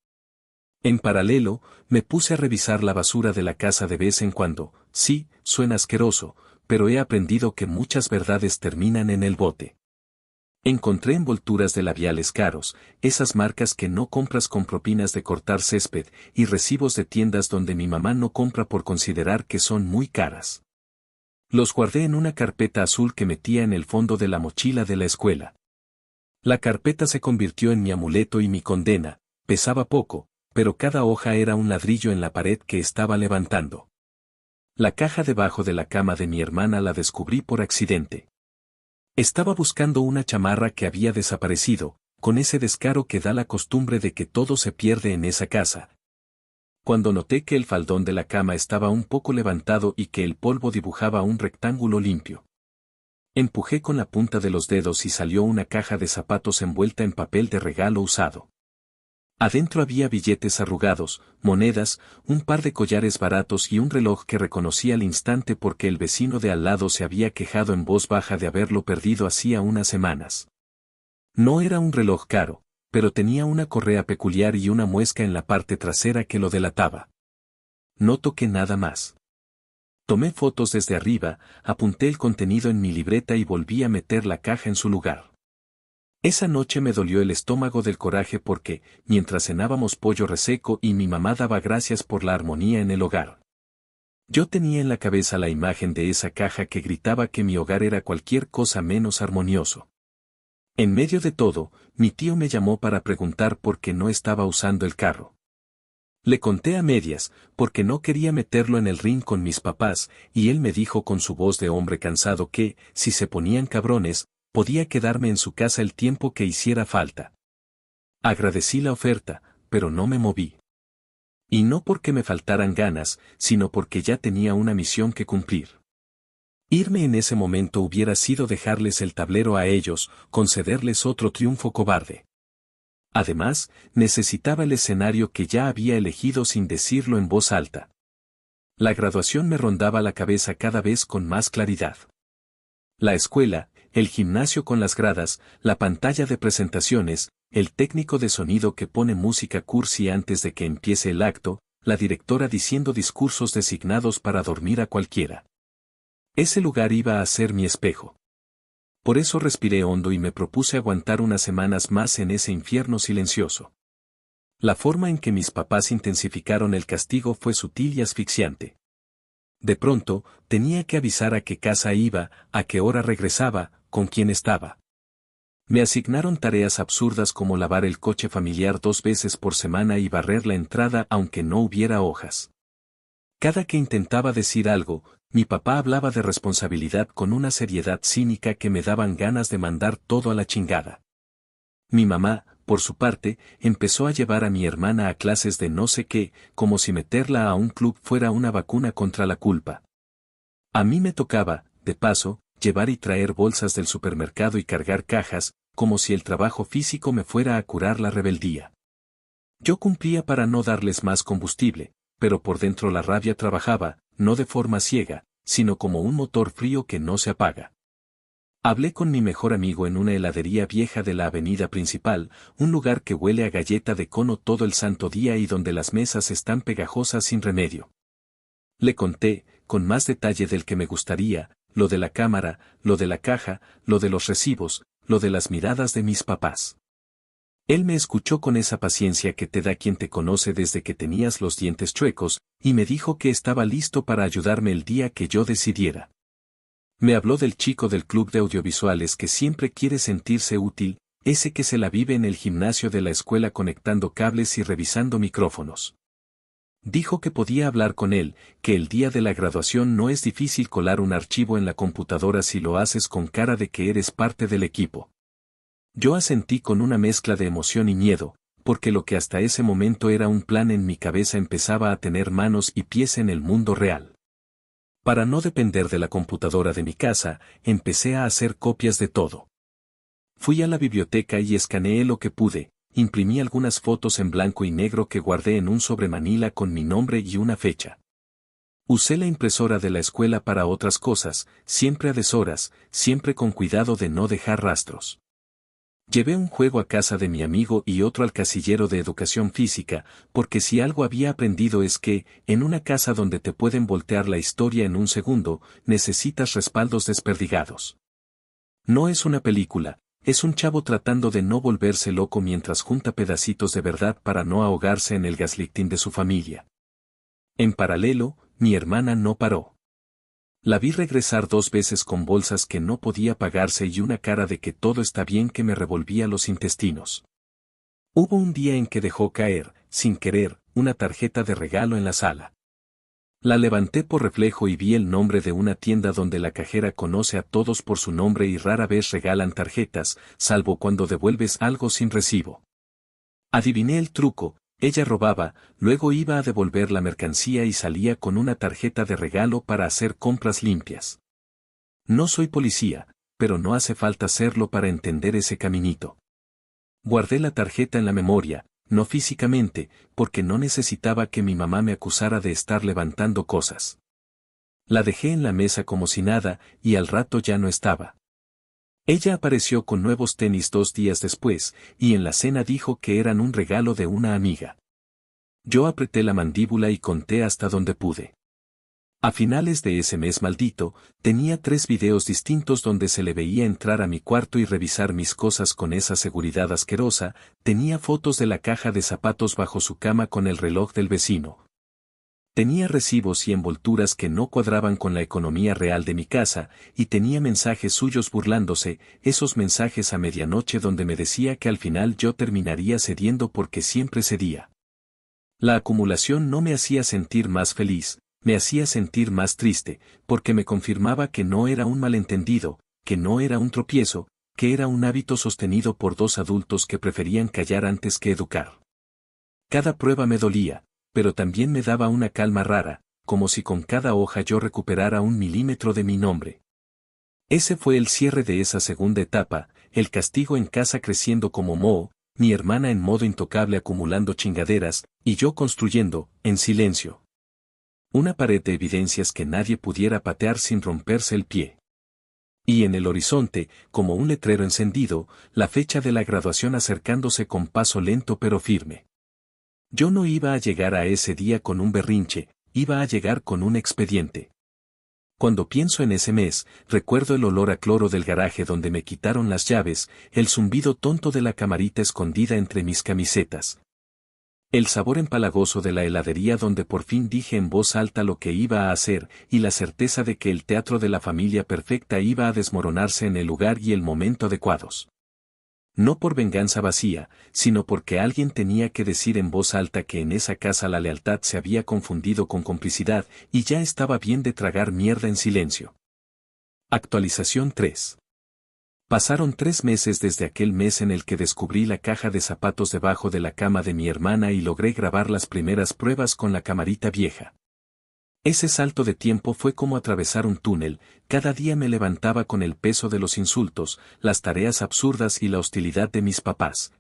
En paralelo, me puse a revisar la basura de la casa de vez en cuando. Sí, suena asqueroso, pero he aprendido que muchas verdades terminan en el bote. Encontré envolturas de labiales caros, esas marcas que no compras con propinas de cortar césped, y recibos de tiendas donde mi mamá no compra por considerar que son muy caras. Los guardé en una carpeta azul que metía en el fondo de la mochila de la escuela. La carpeta se convirtió en mi amuleto y mi condena, pesaba poco, pero cada hoja era un ladrillo en la pared que estaba levantando. La caja debajo de la cama de mi hermana la descubrí por accidente. Estaba buscando una chamarra que había desaparecido, con ese descaro que da la costumbre de que todo se pierde en esa casa. Cuando noté que el faldón de la cama estaba un poco levantado y que el polvo dibujaba un rectángulo limpio. Empujé con la punta de los dedos y salió una caja de zapatos envuelta en papel de regalo usado. Adentro había billetes arrugados, monedas, un par de collares baratos y un reloj que reconocí al instante porque el vecino de al lado se había quejado en voz baja de haberlo perdido hacía unas semanas. No era un reloj caro, pero tenía una correa peculiar y una muesca en la parte trasera que lo delataba. No toqué nada más. Tomé fotos desde arriba, apunté el contenido en mi libreta y volví a meter la caja en su lugar. Esa noche me dolió el estómago del coraje porque, mientras cenábamos pollo reseco y mi mamá daba gracias por la armonía en el hogar. Yo tenía en la cabeza la imagen de esa caja que gritaba que mi hogar era cualquier cosa menos armonioso. En medio de todo, mi tío me llamó para preguntar por qué no estaba usando el carro. Le conté a medias, porque no quería meterlo en el ring con mis papás, y él me dijo con su voz de hombre cansado que, si se ponían cabrones, podía quedarme en su casa el tiempo que hiciera falta. Agradecí la oferta, pero no me moví. Y no porque me faltaran ganas, sino porque ya tenía una misión que cumplir. Irme en ese momento hubiera sido dejarles el tablero a ellos, concederles otro triunfo cobarde. Además, necesitaba el escenario que ya había elegido sin decirlo en voz alta. La graduación me rondaba la cabeza cada vez con más claridad. La escuela, el gimnasio con las gradas, la pantalla de presentaciones, el técnico de sonido que pone música cursi antes de que empiece el acto, la directora diciendo discursos designados para dormir a cualquiera. Ese lugar iba a ser mi espejo. Por eso respiré hondo y me propuse aguantar unas semanas más en ese infierno silencioso. La forma en que mis papás intensificaron el castigo fue sutil y asfixiante. De pronto, tenía que avisar a qué casa iba, a qué hora regresaba, con quién estaba. Me asignaron tareas absurdas como lavar el coche familiar 2 veces por semana y barrer la entrada aunque no hubiera hojas. Cada que intentaba decir algo, mi papá hablaba de responsabilidad con una seriedad cínica que me daban ganas de mandar todo a la chingada. Mi mamá, por su parte, empezó a llevar a mi hermana a clases de no sé qué, como si meterla a un club fuera una vacuna contra la culpa. A mí me tocaba, de paso, llevar y traer bolsas del supermercado y cargar cajas, como si el trabajo físico me fuera a curar la rebeldía. Yo cumplía para no darles más combustible, pero por dentro la rabia trabajaba, no de forma ciega, sino como un motor frío que no se apaga. Hablé con mi mejor amigo en una heladería vieja de la avenida principal, un lugar que huele a galleta de cono todo el santo día y donde las mesas están pegajosas sin remedio. Le conté, con más detalle del que me gustaría, lo de la cámara, lo de la caja, lo de los recibos, lo de las miradas de mis papás. Él me escuchó con esa paciencia que te da quien te conoce desde que tenías los dientes chuecos, y me dijo que estaba listo para ayudarme el día que yo decidiera. Me habló del chico del club de audiovisuales que siempre quiere sentirse útil, ese que se la vive en el gimnasio de la escuela conectando cables y revisando micrófonos. Dijo que podía hablar con él, que el día de la graduación no es difícil colar un archivo en la computadora si lo haces con cara de que eres parte del equipo. Yo asentí con una mezcla de emoción y miedo, porque lo que hasta ese momento era un plan en mi cabeza empezaba a tener manos y pies en el mundo real. Para no depender de la computadora de mi casa, empecé a hacer copias de todo. Fui a la biblioteca y escaneé lo que pude, imprimí algunas fotos en blanco y negro que guardé en un sobremanila con mi nombre y una fecha. Usé la impresora de la escuela para otras cosas, siempre a deshoras, siempre con cuidado de no dejar rastros. Llevé un juego a casa de mi amigo y otro al casillero de educación física, porque si algo había aprendido es que, en una casa donde te pueden voltear la historia en un segundo, necesitas respaldos desperdigados. No es una película, es un chavo tratando de no volverse loco mientras junta pedacitos de verdad para no ahogarse en el gaslighting de su familia. En paralelo, mi hermana no paró. La vi regresar 2 veces con bolsas que no podía pagarse y una cara de que todo está bien que me revolvía los intestinos. Hubo un día en que dejó caer, sin querer, una tarjeta de regalo en la sala. La levanté por reflejo y vi el nombre de una tienda donde la cajera conoce a todos por su nombre y rara vez regalan tarjetas, salvo cuando devuelves algo sin recibo. Adiviné el truco. Ella robaba, luego iba a devolver la mercancía y salía con una tarjeta de regalo para hacer compras limpias. No soy policía, pero no hace falta serlo para entender ese caminito. Guardé la tarjeta en la memoria, no físicamente, porque no necesitaba que mi mamá me acusara de estar levantando cosas. La dejé en la mesa como si nada, y al rato ya no estaba. Ella apareció con nuevos tenis 2 días después, y en la cena dijo que eran un regalo de una amiga. Yo apreté la mandíbula y conté hasta donde pude. A finales de ese mes maldito, tenía 3 videos distintos donde se le veía entrar a mi cuarto y revisar mis cosas con esa seguridad asquerosa, tenía fotos de la caja de zapatos bajo su cama con el reloj del vecino. Tenía recibos y envolturas que no cuadraban con la economía real de mi casa, y tenía mensajes suyos burlándose, esos mensajes a medianoche donde me decía que al final yo terminaría cediendo porque siempre cedía. La acumulación no me hacía sentir más feliz, me hacía sentir más triste, porque me confirmaba que no era un malentendido, que no era un tropiezo, que era un hábito sostenido por 2 adultos que preferían callar antes que educar. Cada prueba me dolía, pero también me daba una calma rara, como si con cada hoja yo recuperara 1 milímetro de mi nombre. Ese fue el cierre de esa segunda etapa, el castigo en casa creciendo como moho, mi hermana en modo intocable acumulando chingaderas, y yo construyendo, en silencio, una pared de evidencias que nadie pudiera patear sin romperse el pie. Y en el horizonte, como un letrero encendido, la fecha de la graduación acercándose con paso lento pero firme. Yo no iba a llegar a ese día con un berrinche, iba a llegar con un expediente. Cuando pienso en ese mes, recuerdo el olor a cloro del garaje donde me quitaron las llaves, el zumbido tonto de la camarita escondida entre mis camisetas. El sabor empalagoso de la heladería donde por fin dije en voz alta lo que iba a hacer, y la certeza de que el teatro de la familia perfecta iba a desmoronarse en el lugar y el momento adecuados. No por venganza vacía, sino porque alguien tenía que decir en voz alta que en esa casa la lealtad se había confundido con complicidad, y ya estaba bien de tragar mierda en silencio. Actualización 3. Pasaron 3 meses desde aquel mes en el que descubrí la caja de zapatos debajo de la cama de mi hermana y logré grabar las primeras pruebas con la camarita vieja. Ese salto de tiempo fue como atravesar un túnel, cada día me levantaba con el peso de los insultos, las tareas absurdas y la hostilidad de mis papás.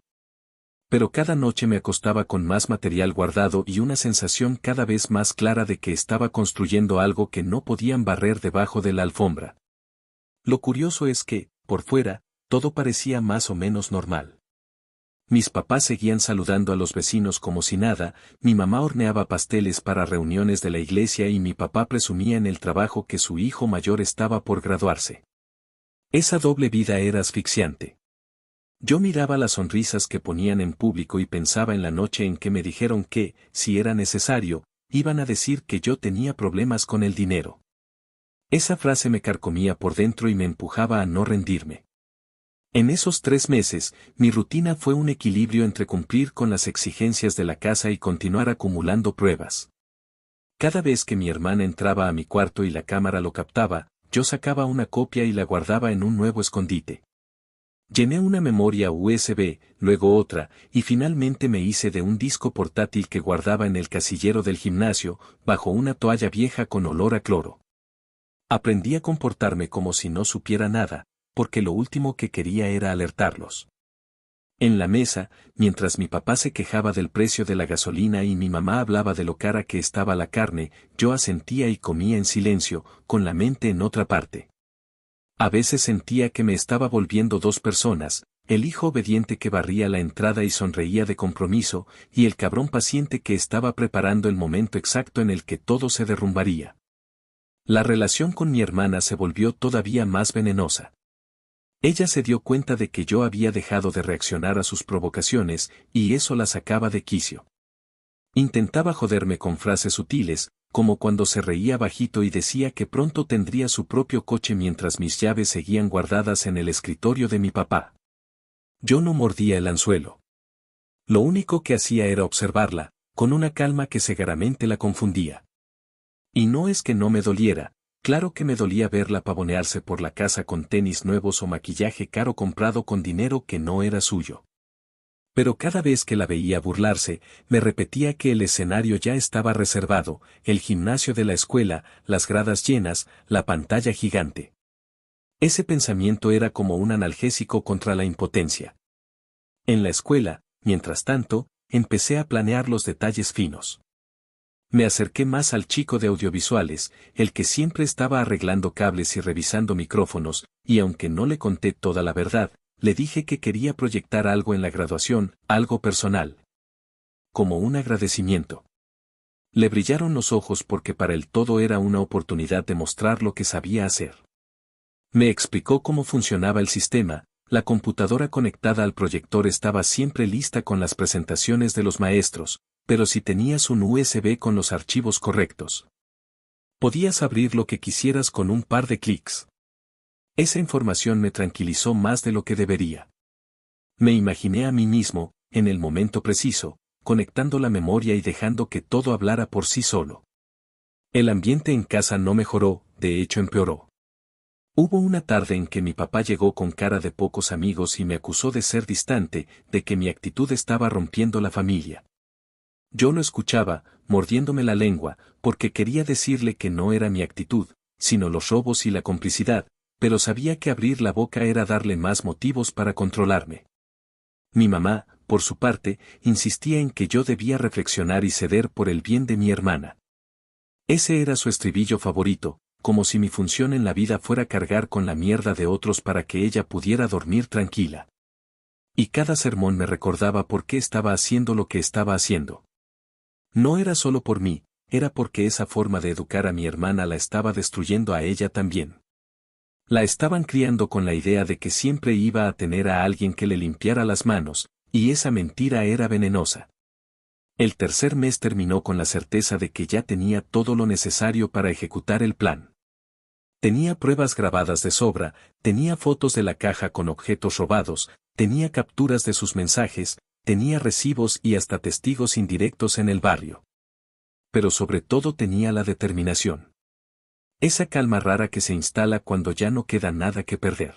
Pero cada noche me acostaba con más material guardado y una sensación cada vez más clara de que estaba construyendo algo que no podían barrer debajo de la alfombra. Lo curioso es que, por fuera, todo parecía más o menos normal. Mis papás seguían saludando a los vecinos como si nada, mi mamá horneaba pasteles para reuniones de la iglesia y mi papá presumía en el trabajo que su hijo mayor estaba por graduarse. Esa doble vida era asfixiante. Yo miraba las sonrisas que ponían en público y pensaba en la noche en que me dijeron que, si era necesario, iban a decir que yo tenía problemas con el dinero. Esa frase me carcomía por dentro y me empujaba a no rendirme. En esos 3 meses, mi rutina fue un equilibrio entre cumplir con las exigencias de la casa y continuar acumulando pruebas. Cada vez que mi hermana entraba a mi cuarto y la cámara lo captaba, yo sacaba una copia y la guardaba en un nuevo escondite. Llené una memoria USB, luego otra, y finalmente me hice de un disco portátil que guardaba en el casillero del gimnasio, bajo una toalla vieja con olor a cloro. Aprendí a comportarme como si no supiera nada, porque lo último que quería era alertarlos. En la mesa, mientras mi papá se quejaba del precio de la gasolina y mi mamá hablaba de lo cara que estaba la carne, yo asentía y comía en silencio, con la mente en otra parte. A veces sentía que me estaba volviendo dos personas, el hijo obediente que barría la entrada y sonreía de compromiso, y el cabrón paciente que estaba preparando el momento exacto en el que todo se derrumbaría. La relación con mi hermana se volvió todavía más venenosa. Ella se dio cuenta de que yo había dejado de reaccionar a sus provocaciones, y eso la sacaba de quicio. Intentaba joderme con frases sutiles, como cuando se reía bajito y decía que pronto tendría su propio coche mientras mis llaves seguían guardadas en el escritorio de mi papá. Yo no mordía el anzuelo. Lo único que hacía era observarla, con una calma que cegaramente la confundía. Y no es que no me doliera. Claro que me dolía verla pavonearse por la casa con tenis nuevos o maquillaje caro comprado con dinero que no era suyo. Pero cada vez que la veía burlarse, me repetía que el escenario ya estaba reservado, el gimnasio de la escuela, las gradas llenas, la pantalla gigante. Ese pensamiento era como un analgésico contra la impotencia. En la escuela, mientras tanto, empecé a planear los detalles finos. Me acerqué más al chico de audiovisuales, el que siempre estaba arreglando cables y revisando micrófonos, y aunque no le conté toda la verdad, le dije que quería proyectar algo en la graduación, algo personal. Como un agradecimiento. Le brillaron los ojos porque para él todo era una oportunidad de mostrar lo que sabía hacer. Me explicó cómo funcionaba el sistema. La computadora conectada al proyector estaba siempre lista con las presentaciones de los maestros, pero si tenías un USB con los archivos correctos, podías abrir lo que quisieras con un par de clics. Esa información me tranquilizó más de lo que debería. Me imaginé a mí mismo, en el momento preciso, conectando la memoria y dejando que todo hablara por sí solo. El ambiente en casa no mejoró, de hecho empeoró. Hubo una tarde en que mi papá llegó con cara de pocos amigos y me acusó de ser distante, de que mi actitud estaba rompiendo la familia. Yo lo escuchaba, mordiéndome la lengua, porque quería decirle que no era mi actitud, sino los robos y la complicidad, pero sabía que abrir la boca era darle más motivos para controlarme. Mi mamá, por su parte, insistía en que yo debía reflexionar y ceder por el bien de mi hermana. Ese era su estribillo favorito, como si mi función en la vida fuera cargar con la mierda de otros para que ella pudiera dormir tranquila. Y cada sermón me recordaba por qué estaba haciendo lo que estaba haciendo. No era solo por mí, era porque esa forma de educar a mi hermana la estaba destruyendo a ella también. La estaban criando con la idea de que siempre iba a tener a alguien que le limpiara las manos, y esa mentira era venenosa. El tercer mes terminó con la certeza de que ya tenía todo lo necesario para ejecutar el plan. Tenía pruebas grabadas de sobra, tenía fotos de la caja con objetos robados, tenía capturas de sus mensajes, tenía recibos y hasta testigos indirectos en el barrio. Pero sobre todo tenía la determinación. Esa calma rara que se instala cuando ya no queda nada que perder.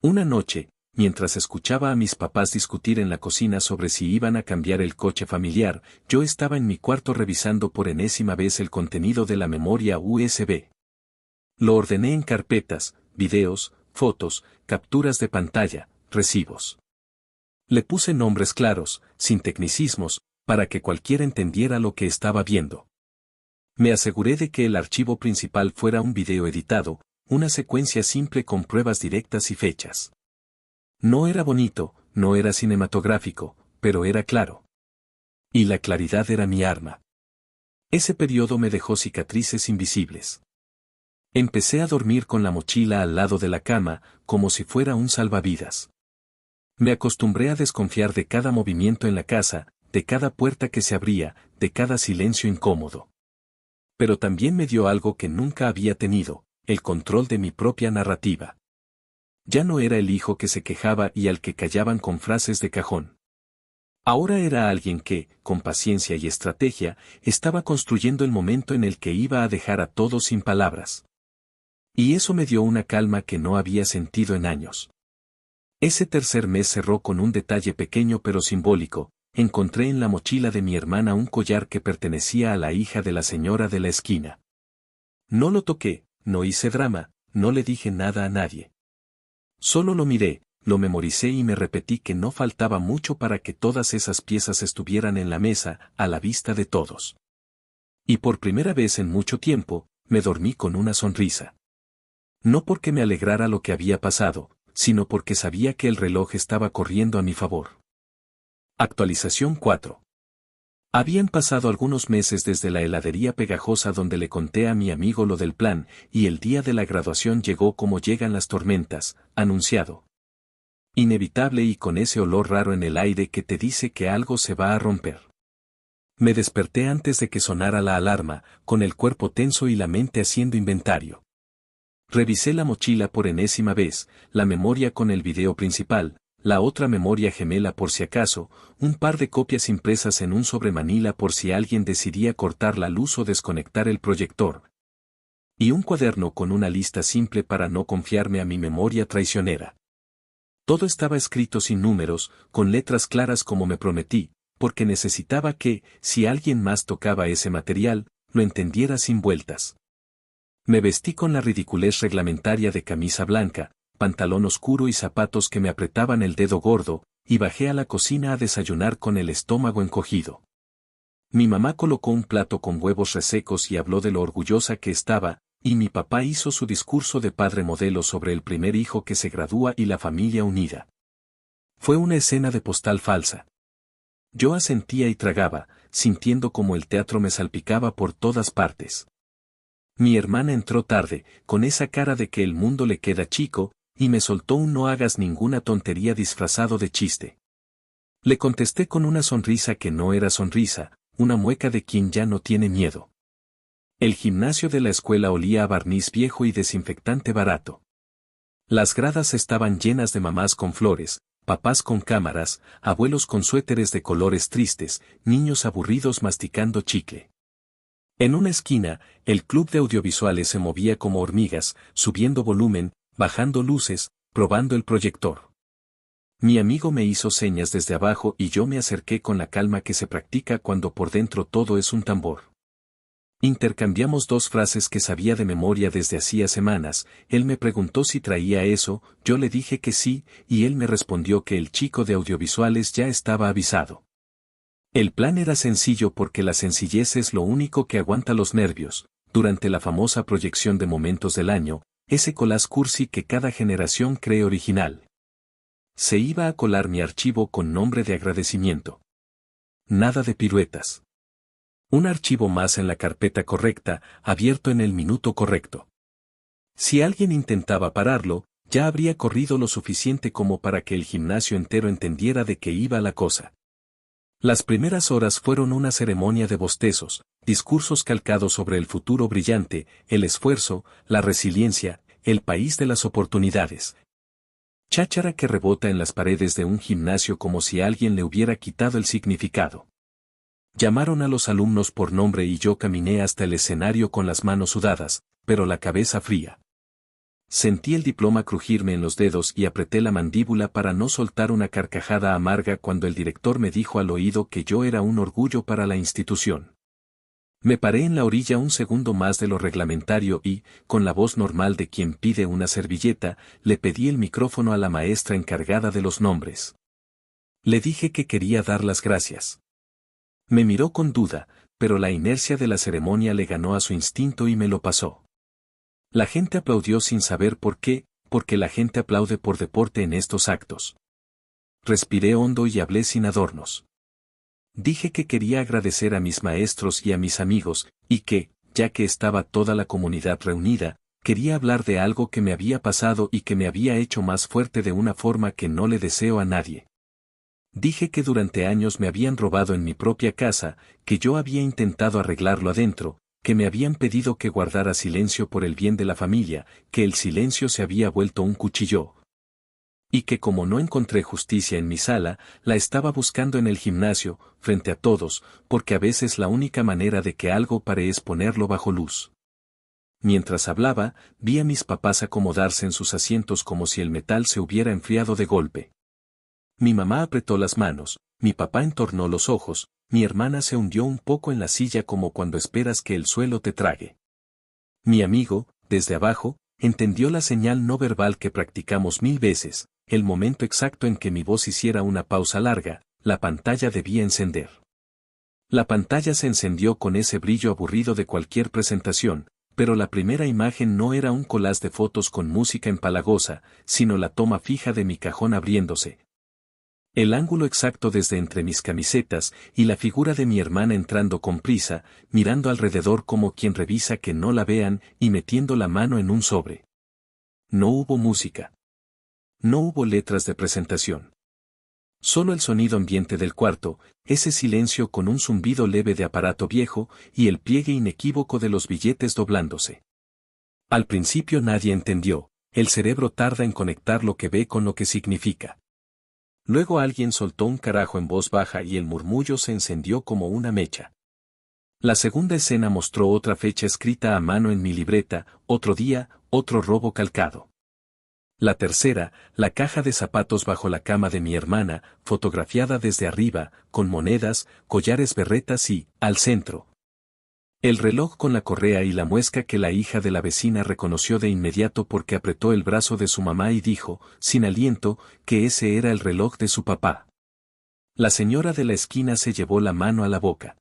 Una noche, mientras escuchaba a mis papás discutir en la cocina sobre si iban a cambiar el coche familiar, yo estaba en mi cuarto revisando por enésima vez el contenido de la memoria USB. Lo ordené en carpetas, videos, fotos, capturas de pantalla, recibos. Le puse nombres claros, sin tecnicismos, para que cualquiera entendiera lo que estaba viendo. Me aseguré de que el archivo principal fuera un video editado, una secuencia simple con pruebas directas y fechas. No era bonito, no era cinematográfico, pero era claro. Y la claridad era mi arma. Ese periodo me dejó cicatrices invisibles. Empecé a dormir con la mochila al lado de la cama, como si fuera un salvavidas. Me acostumbré a desconfiar de cada movimiento en la casa, de cada puerta que se abría, de cada silencio incómodo. Pero también me dio algo que nunca había tenido, el control de mi propia narrativa. Ya no era el hijo que se quejaba y al que callaban con frases de cajón. Ahora era alguien que, con paciencia y estrategia, estaba construyendo el momento en el que iba a dejar a todos sin palabras. Y eso me dio una calma que no había sentido en años. Ese tercer mes cerró con un detalle pequeño pero simbólico. Encontré en la mochila de mi hermana un collar que pertenecía a la hija de la señora de la esquina. No lo toqué, no hice drama, no le dije nada a nadie. Solo lo miré, lo memoricé y me repetí que no faltaba mucho para que todas esas piezas estuvieran en la mesa, a la vista de todos. Y por primera vez en mucho tiempo, me dormí con una sonrisa. No porque me alegrara lo que había pasado, sino porque sabía que el reloj estaba corriendo a mi favor. Actualización 4. Habían pasado algunos meses desde la heladería pegajosa donde le conté a mi amigo lo del plan, y el día de la graduación llegó como llegan las tormentas, anunciado. Inevitable y con ese olor raro en el aire que te dice que algo se va a romper. Me desperté antes de que sonara la alarma, con el cuerpo tenso y la mente haciendo inventario. Revisé la mochila por enésima vez, la memoria con el video principal, la otra memoria gemela por si acaso, un par de copias impresas en un sobremanila por si alguien decidía cortar la luz o desconectar el proyector. Y un cuaderno con una lista simple para no confiarme a mi memoria traicionera. Todo estaba escrito sin números, con letras claras como me prometí, porque necesitaba que, si alguien más tocaba ese material, lo entendiera sin vueltas. Me vestí con la ridiculez reglamentaria de camisa blanca, pantalón oscuro y zapatos que me apretaban el dedo gordo, y bajé a la cocina a desayunar con el estómago encogido. Mi mamá colocó un plato con huevos resecos y habló de lo orgullosa que estaba, y mi papá hizo su discurso de padre modelo sobre el primer hijo que se gradúa y la familia unida. Fue una escena de postal falsa. Yo asentía y tragaba, sintiendo como el teatro me salpicaba por todas partes. Mi hermana entró tarde, con esa cara de que el mundo le queda chico, y me soltó un no hagas ninguna tontería disfrazado de chiste. Le contesté con una sonrisa que no era sonrisa, una mueca de quien ya no tiene miedo. El gimnasio de la escuela olía a barniz viejo y desinfectante barato. Las gradas estaban llenas de mamás con flores, papás con cámaras, abuelos con suéteres de colores tristes, niños aburridos masticando chicle. En una esquina, el club de audiovisuales se movía como hormigas, subiendo volumen, bajando luces, probando el proyector. Mi amigo me hizo señas desde abajo y yo me acerqué con la calma que se practica cuando por dentro todo es un tambor. Intercambiamos dos frases que sabía de memoria desde hacía semanas. Él me preguntó si traía eso, yo le dije que sí, y él me respondió que el chico de audiovisuales ya estaba avisado. El plan era sencillo porque la sencillez es lo único que aguanta los nervios. Durante la famosa proyección de momentos del año, ese collage cursi que cada generación cree original. Se iba a colar mi archivo con nombre de agradecimiento. Nada de piruetas. Un archivo más en la carpeta correcta, abierto en el minuto correcto. Si alguien intentaba pararlo, ya habría corrido lo suficiente como para que el gimnasio entero entendiera de qué iba la cosa. Las primeras horas fueron una ceremonia de bostezos, discursos calcados sobre el futuro brillante, el esfuerzo, la resiliencia, el país de las oportunidades. Cháchara que rebota en las paredes de un gimnasio como si alguien le hubiera quitado el significado. Llamaron a los alumnos por nombre y yo caminé hasta el escenario con las manos sudadas, pero la cabeza fría. Sentí el diploma crujirme en los dedos y apreté la mandíbula para no soltar una carcajada amarga cuando el director me dijo al oído que yo era un orgullo para la institución. Me paré en la orilla un segundo más de lo reglamentario y, con la voz normal de quien pide una servilleta, le pedí el micrófono a la maestra encargada de los nombres. Le dije que quería dar las gracias. Me miró con duda, pero la inercia de la ceremonia le ganó a su instinto y me lo pasó. La gente aplaudió sin saber por qué, porque la gente aplaude por deporte en estos actos. Respiré hondo y hablé sin adornos. Dije que quería agradecer a mis maestros y a mis amigos, y que, ya que estaba toda la comunidad reunida, quería hablar de algo que me había pasado y que me había hecho más fuerte de una forma que no le deseo a nadie. Dije que durante años me habían robado en mi propia casa, que yo había intentado arreglarlo adentro, que me habían pedido que guardara silencio por el bien de la familia, que el silencio se había vuelto un cuchillo, Y que como no encontré justicia en mi sala, la estaba buscando en el gimnasio, frente a todos, porque a veces la única manera de que algo pare es ponerlo bajo luz. Mientras hablaba, vi a mis papás acomodarse en sus asientos como si el metal se hubiera enfriado de golpe. Mi mamá apretó las manos, mi papá entornó los ojos, mi hermana se hundió un poco en la silla como cuando esperas que el suelo te trague. Mi amigo, desde abajo, entendió la señal no verbal que practicamos 1000 veces, el momento exacto en que mi voz hiciera una pausa larga, la pantalla debía encender. La pantalla se encendió con ese brillo aburrido de cualquier presentación, pero la primera imagen no era un collage de fotos con música empalagosa, sino la toma fija de mi cajón abriéndose. El ángulo exacto desde entre mis camisetas y la figura de mi hermana entrando con prisa, mirando alrededor como quien revisa que no la vean y metiendo la mano en un sobre. No hubo música. No hubo letras de presentación. Solo el sonido ambiente del cuarto, ese silencio con un zumbido leve de aparato viejo y el pliegue inequívoco de los billetes doblándose. Al principio nadie entendió, el cerebro tarda en conectar lo que ve con lo que significa. Luego alguien soltó un carajo en voz baja y el murmullo se encendió como una mecha. La segunda escena mostró otra fecha escrita a mano en mi libreta, otro día, otro robo calcado. La tercera, la caja de zapatos bajo la cama de mi hermana, fotografiada desde arriba, con monedas, collares berretas y, al centro, el reloj con la correa y la muesca que la hija de la vecina reconoció de inmediato porque apretó el brazo de su mamá y dijo, sin aliento, que ese era el reloj de su papá. La señora de la esquina se llevó la mano a la boca.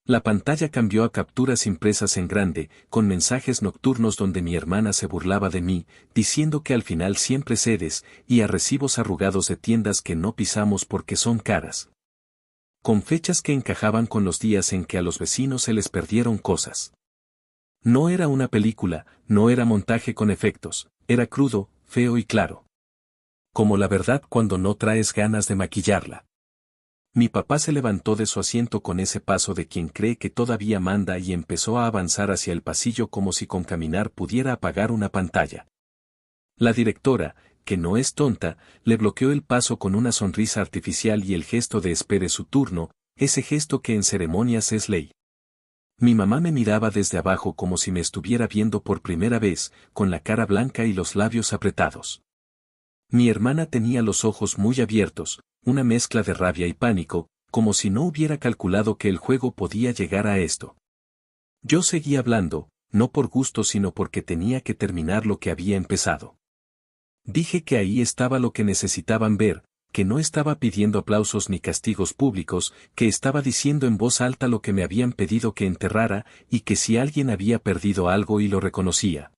La pantalla cambió a capturas impresas en grande, con mensajes nocturnos donde mi hermana se burlaba de mí, diciendo que al final siempre cedes, y a recibos arrugados de tiendas que no pisamos porque son caras. Con fechas que encajaban con los días en que a los vecinos se les perdieron cosas. No era una película, no era montaje con efectos, era crudo, feo y claro. Como la verdad cuando no traes ganas de maquillarla. Mi papá se levantó de su asiento con ese paso de quien cree que todavía manda y empezó a avanzar hacia el pasillo como si con caminar pudiera apagar una pantalla. La directora, que no es tonta, le bloqueó el paso con una sonrisa artificial y el gesto de espere su turno, ese gesto que en ceremonias es ley. Mi mamá me miraba desde abajo como si me estuviera viendo por primera vez, con la cara blanca y los labios apretados. Mi hermana tenía los ojos muy abiertos, una mezcla de rabia y pánico, como si no hubiera calculado que el juego podía llegar a esto. Yo seguía hablando, no por gusto sino porque tenía que terminar lo que había empezado. Dije que ahí estaba lo que necesitaban ver, que no estaba pidiendo aplausos ni castigos públicos, que estaba diciendo en voz alta lo que me habían pedido que enterrara, y que si alguien había perdido algo y lo reconocía,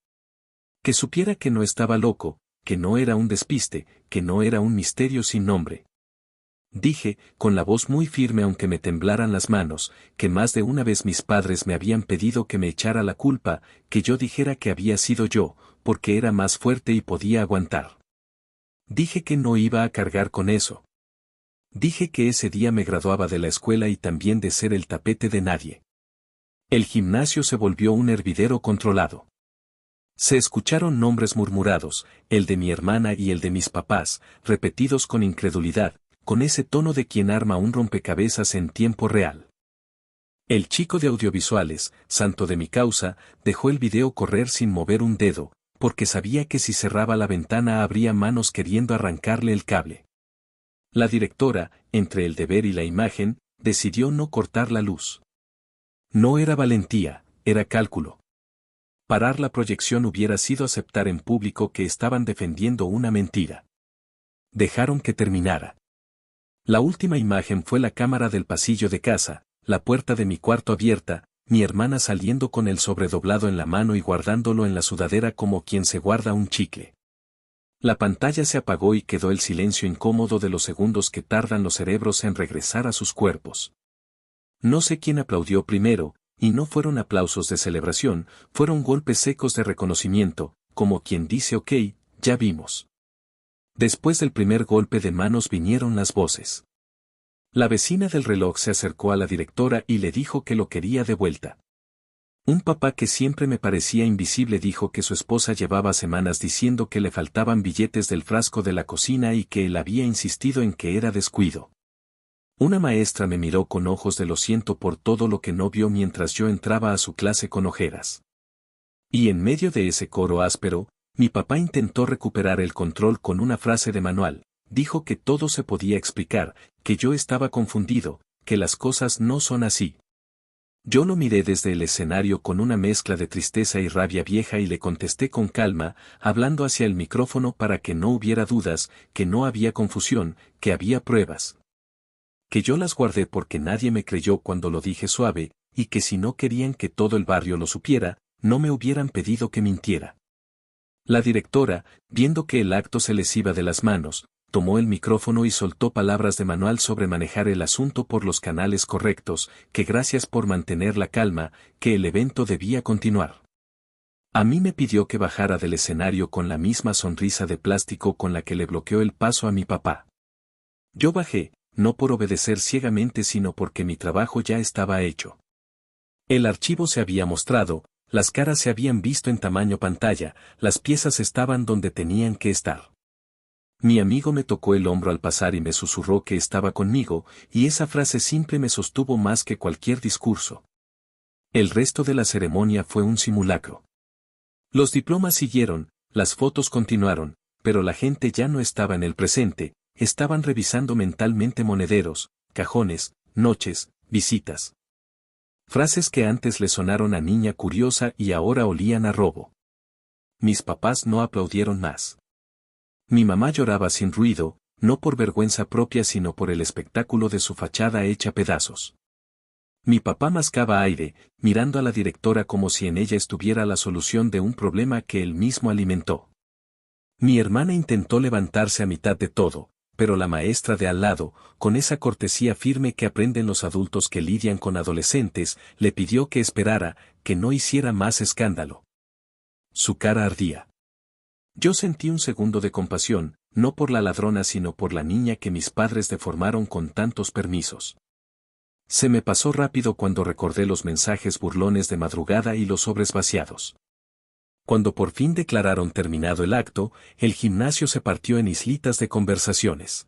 que supiera que no estaba loco, que no era un despiste, que no era un misterio sin nombre. Dije, con la voz muy firme aunque me temblaran las manos, que más de una vez mis padres me habían pedido que me echara la culpa, que yo dijera que había sido yo, porque era más fuerte y podía aguantar. Dije que no iba a cargar con eso. Dije que ese día me graduaba de la escuela y también de ser el tapete de nadie. El gimnasio se volvió un hervidero controlado. Se escucharon nombres murmurados, el de mi hermana y el de mis papás, repetidos con incredulidad, con ese tono de quien arma un rompecabezas en tiempo real. El chico de audiovisuales, santo de mi causa, dejó el video correr sin mover un dedo, porque sabía que si cerraba la ventana habría manos queriendo arrancarle el cable. La directora, entre el deber y la imagen, decidió no cortar la luz. No era valentía, era cálculo. Parar la proyección hubiera sido aceptar en público que estaban defendiendo una mentira. Dejaron que terminara. La última imagen fue la cámara del pasillo de casa, la puerta de mi cuarto abierta, mi hermana saliendo con el sobredoblado en la mano y guardándolo en la sudadera como quien se guarda un chicle. La pantalla se apagó y quedó el silencio incómodo de los segundos que tardan los cerebros en regresar a sus cuerpos. No sé quién aplaudió primero, y no fueron aplausos de celebración, fueron golpes secos de reconocimiento, como quien dice ok, ya vimos. Después del primer golpe de manos vinieron las voces. La vecina del reloj se acercó a la directora y le dijo que lo quería de vuelta. Un papá que siempre me parecía invisible dijo que su esposa llevaba semanas diciendo que le faltaban billetes del frasco de la cocina y que él había insistido en que era descuido. Una maestra me miró con ojos de lo siento por todo lo que no vio mientras yo entraba a su clase con ojeras. Y en medio de ese coro áspero, mi papá intentó recuperar el control con una frase de manual, dijo que todo se podía explicar, que yo estaba confundido, que las cosas no son así. Yo lo miré desde el escenario con una mezcla de tristeza y rabia vieja y le contesté con calma, hablando hacia el micrófono para que no hubiera dudas, que no había confusión, que había pruebas. Que yo las guardé porque nadie me creyó cuando lo dije suave, y que si no querían que todo el barrio lo supiera, no me hubieran pedido que mintiera. La directora, viendo que el acto se les iba de las manos, tomó el micrófono y soltó palabras de manual sobre manejar el asunto por los canales correctos, que gracias por mantener la calma, que el evento debía continuar. A mí me pidió que bajara del escenario con la misma sonrisa de plástico con la que le bloqueó el paso a mi papá. Yo bajé, no por obedecer ciegamente sino porque mi trabajo ya estaba hecho. El archivo se había mostrado, las caras se habían visto en tamaño pantalla, las piezas estaban donde tenían que estar. Mi amigo me tocó el hombro al pasar y me susurró que estaba conmigo, y esa frase simple me sostuvo más que cualquier discurso. El resto de la ceremonia fue un simulacro. Los diplomas siguieron, las fotos continuaron, pero la gente ya no estaba en el presente, estaban revisando mentalmente monederos, cajones, noches, visitas. Frases que antes le sonaron a niña curiosa y ahora olían a robo. Mis papás no aplaudieron más. Mi mamá lloraba sin ruido, no por vergüenza propia sino por el espectáculo de su fachada hecha pedazos. Mi papá mascaba aire, mirando a la directora como si en ella estuviera la solución de un problema que él mismo alimentó. Mi hermana intentó levantarse a mitad de todo, pero la maestra de al lado, con esa cortesía firme que aprenden los adultos que lidian con adolescentes, le pidió que esperara, que no hiciera más escándalo. Su cara ardía. Yo sentí un segundo de compasión, no por la ladrona sino por la niña que mis padres deformaron con tantos permisos. Se me pasó rápido cuando recordé los mensajes burlones de madrugada y los sobres vaciados. Cuando por fin declararon terminado el acto, el gimnasio se partió en islitas de conversaciones.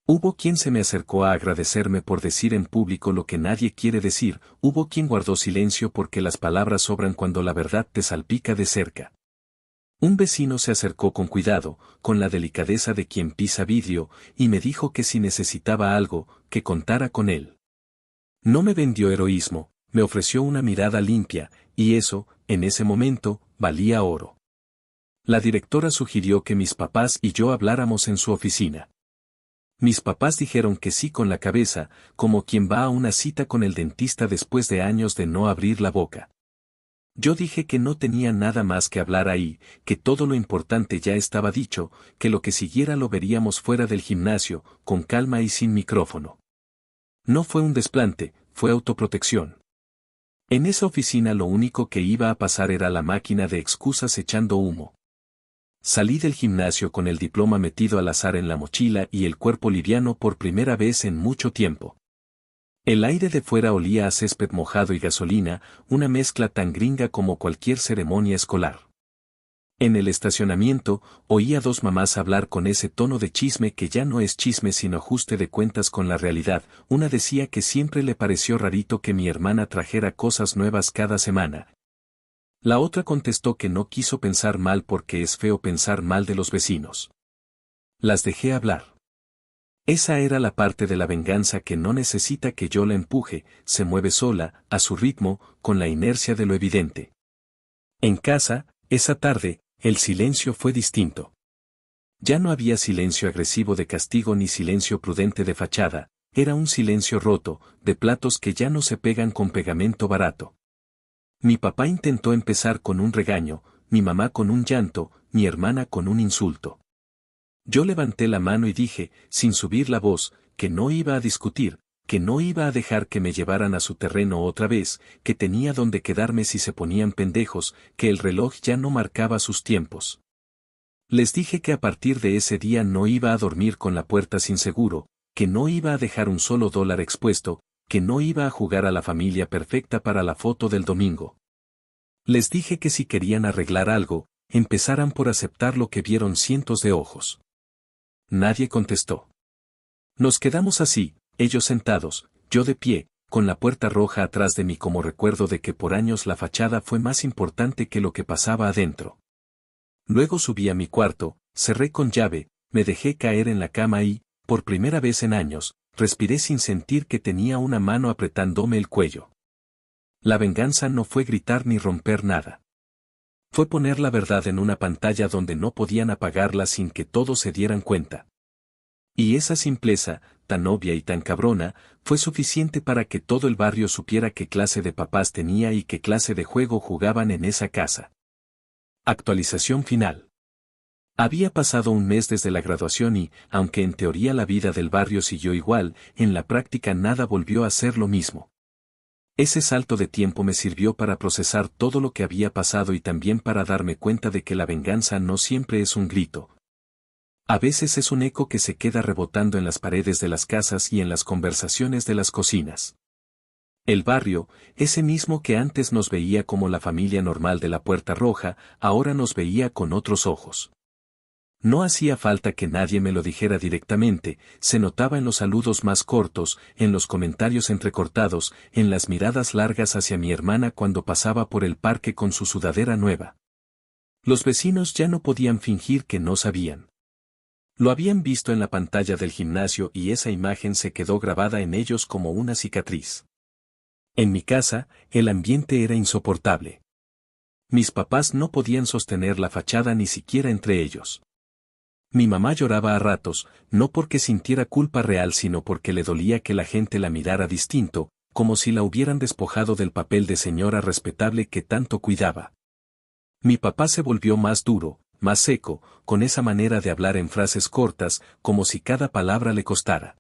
Hubo quien se me acercó a agradecerme por decir en público lo que nadie quiere decir, hubo quien guardó silencio porque las palabras sobran cuando la verdad te salpica de cerca. Un vecino se acercó con cuidado, con la delicadeza de quien pisa vidrio, y me dijo que si necesitaba algo, que contara con él. No me vendió heroísmo, me ofreció una mirada limpia, y eso, en ese momento, valía oro. La directora sugirió que mis papás y yo habláramos en su oficina. Mis papás dijeron que sí con la cabeza, como quien va a una cita con el dentista después de años de no abrir la boca. Yo dije que no tenía nada más que hablar ahí, que todo lo importante ya estaba dicho, que lo que siguiera lo veríamos fuera del gimnasio, con calma y sin micrófono. No fue un desplante, fue autoprotección. En esa oficina lo único que iba a pasar era la máquina de excusas echando humo. Salí del gimnasio con el diploma metido al azar en la mochila y el cuerpo liviano por primera vez en mucho tiempo. El aire de fuera olía a césped mojado y gasolina, una mezcla tan gringa como cualquier ceremonia escolar. En el estacionamiento, oí a dos mamás hablar con ese tono de chisme que ya no es chisme sino ajuste de cuentas con la realidad. Una decía que siempre le pareció rarito que mi hermana trajera cosas nuevas cada semana. La otra contestó que no quiso pensar mal porque es feo pensar mal de los vecinos. Las dejé hablar. Esa era la parte de la venganza que no necesita que yo la empuje, se mueve sola, a su ritmo, con la inercia de lo evidente. En casa, esa tarde, el silencio fue distinto. Ya no había silencio agresivo de castigo ni silencio prudente de fachada, era un silencio roto, de platos que ya no se pegan con pegamento barato. Mi papá intentó empezar con un regaño, mi mamá con un llanto, mi hermana con un insulto. Yo levanté la mano y dije, sin subir la voz, que no iba a discutir, que no iba a dejar que me llevaran a su terreno otra vez, que tenía donde quedarme si se ponían pendejos, que el reloj ya no marcaba sus tiempos. Les dije que a partir de ese día no iba a dormir con la puerta sin seguro, que no iba a dejar un solo dólar expuesto, que no iba a jugar a la familia perfecta para la foto del domingo. Les dije que si querían arreglar algo, empezaran por aceptar lo que vieron cientos de ojos. Nadie contestó. Nos quedamos así, ellos sentados, yo de pie, con la puerta roja atrás de mí como recuerdo de que por años la fachada fue más importante que lo que pasaba adentro. Luego subí a mi cuarto, cerré con llave, me dejé caer en la cama y, por primera vez en años, respiré sin sentir que tenía una mano apretándome el cuello. La venganza no fue gritar ni romper nada. Fue poner la verdad en una pantalla donde no podían apagarla sin que todos se dieran cuenta. Y esa simpleza, tan obvia y tan cabrona, fue suficiente para que todo el barrio supiera qué clase de papás tenía y qué clase de juego jugaban en esa casa. Actualización final. Había pasado un mes desde la graduación y, aunque en teoría la vida del barrio siguió igual, en la práctica nada volvió a ser lo mismo. Ese salto de tiempo me sirvió para procesar todo lo que había pasado y también para darme cuenta de que la venganza no siempre es un grito. A veces es un eco que se queda rebotando en las paredes de las casas y en las conversaciones de las cocinas. El barrio, ese mismo que antes nos veía como la familia normal de la Puerta Roja, ahora nos veía con otros ojos. No hacía falta que nadie me lo dijera directamente, se notaba en los saludos más cortos, en los comentarios entrecortados, en las miradas largas hacia mi hermana cuando pasaba por el parque con su sudadera nueva. Los vecinos ya no podían fingir que no sabían. Lo habían visto en la pantalla del gimnasio y esa imagen se quedó grabada en ellos como una cicatriz. En mi casa, el ambiente era insoportable. Mis papás no podían sostener la fachada ni siquiera entre ellos. Mi mamá lloraba a ratos, no porque sintiera culpa real sino porque le dolía que la gente la mirara distinto, como si la hubieran despojado del papel de señora respetable que tanto cuidaba. Mi papá se volvió más duro, más seco, con esa manera de hablar en frases cortas, como si cada palabra le costara.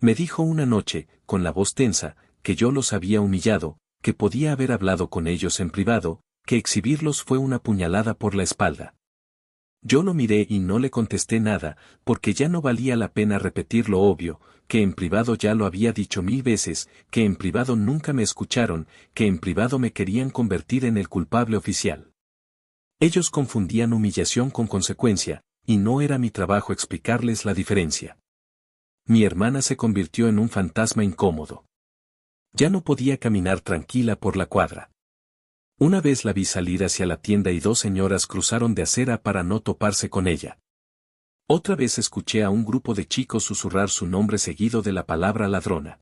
Me dijo una noche, con la voz tensa, que yo los había humillado, que podía haber hablado con ellos en privado, que exhibirlos fue una puñalada por la espalda. Yo lo miré y no le contesté nada, porque ya no valía la pena repetir lo obvio, que en privado ya lo había dicho 1000 veces, que en privado nunca me escucharon, que en privado me querían convertir en el culpable oficial. Ellos confundían humillación con consecuencia, y no era mi trabajo explicarles la diferencia. Mi hermana se convirtió en un fantasma incómodo. Ya no podía caminar tranquila por la cuadra. Una vez la vi salir hacia la tienda y 2 señoras cruzaron de acera para no toparse con ella. Otra vez escuché a un grupo de chicos susurrar su nombre seguido de la palabra ladrona.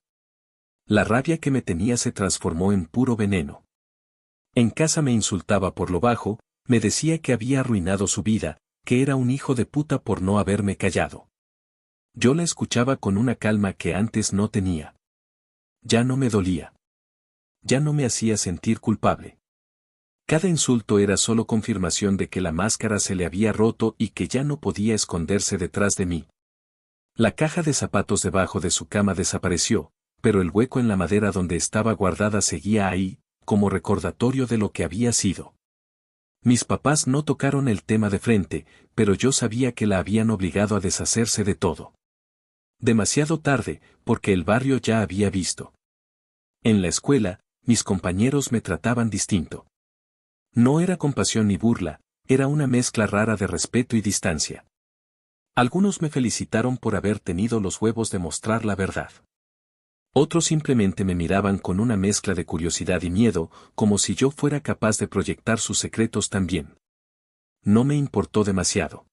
La rabia que me tenía se transformó en puro veneno. En casa me insultaba por lo bajo, me decía que había arruinado su vida, que era un hijo de puta por no haberme callado. Yo la escuchaba con una calma que antes no tenía. Ya no me dolía. Ya no me hacía sentir culpable. Cada insulto era solo confirmación de que la máscara se le había roto y que ya no podía esconderse detrás de mí. La caja de zapatos debajo de su cama desapareció, pero el hueco en la madera donde estaba guardada seguía ahí, como recordatorio de lo que había sido. Mis papás no tocaron el tema de frente, pero yo sabía que la habían obligado a deshacerse de todo. Demasiado tarde, porque el barrio ya había visto. En la escuela, mis compañeros me trataban distinto. No era compasión ni burla, era una mezcla rara de respeto y distancia. Algunos me felicitaron por haber tenido los huevos de mostrar la verdad. Otros simplemente me miraban con una mezcla de curiosidad y miedo, como si yo fuera capaz de proyectar sus secretos también. No me importó demasiado.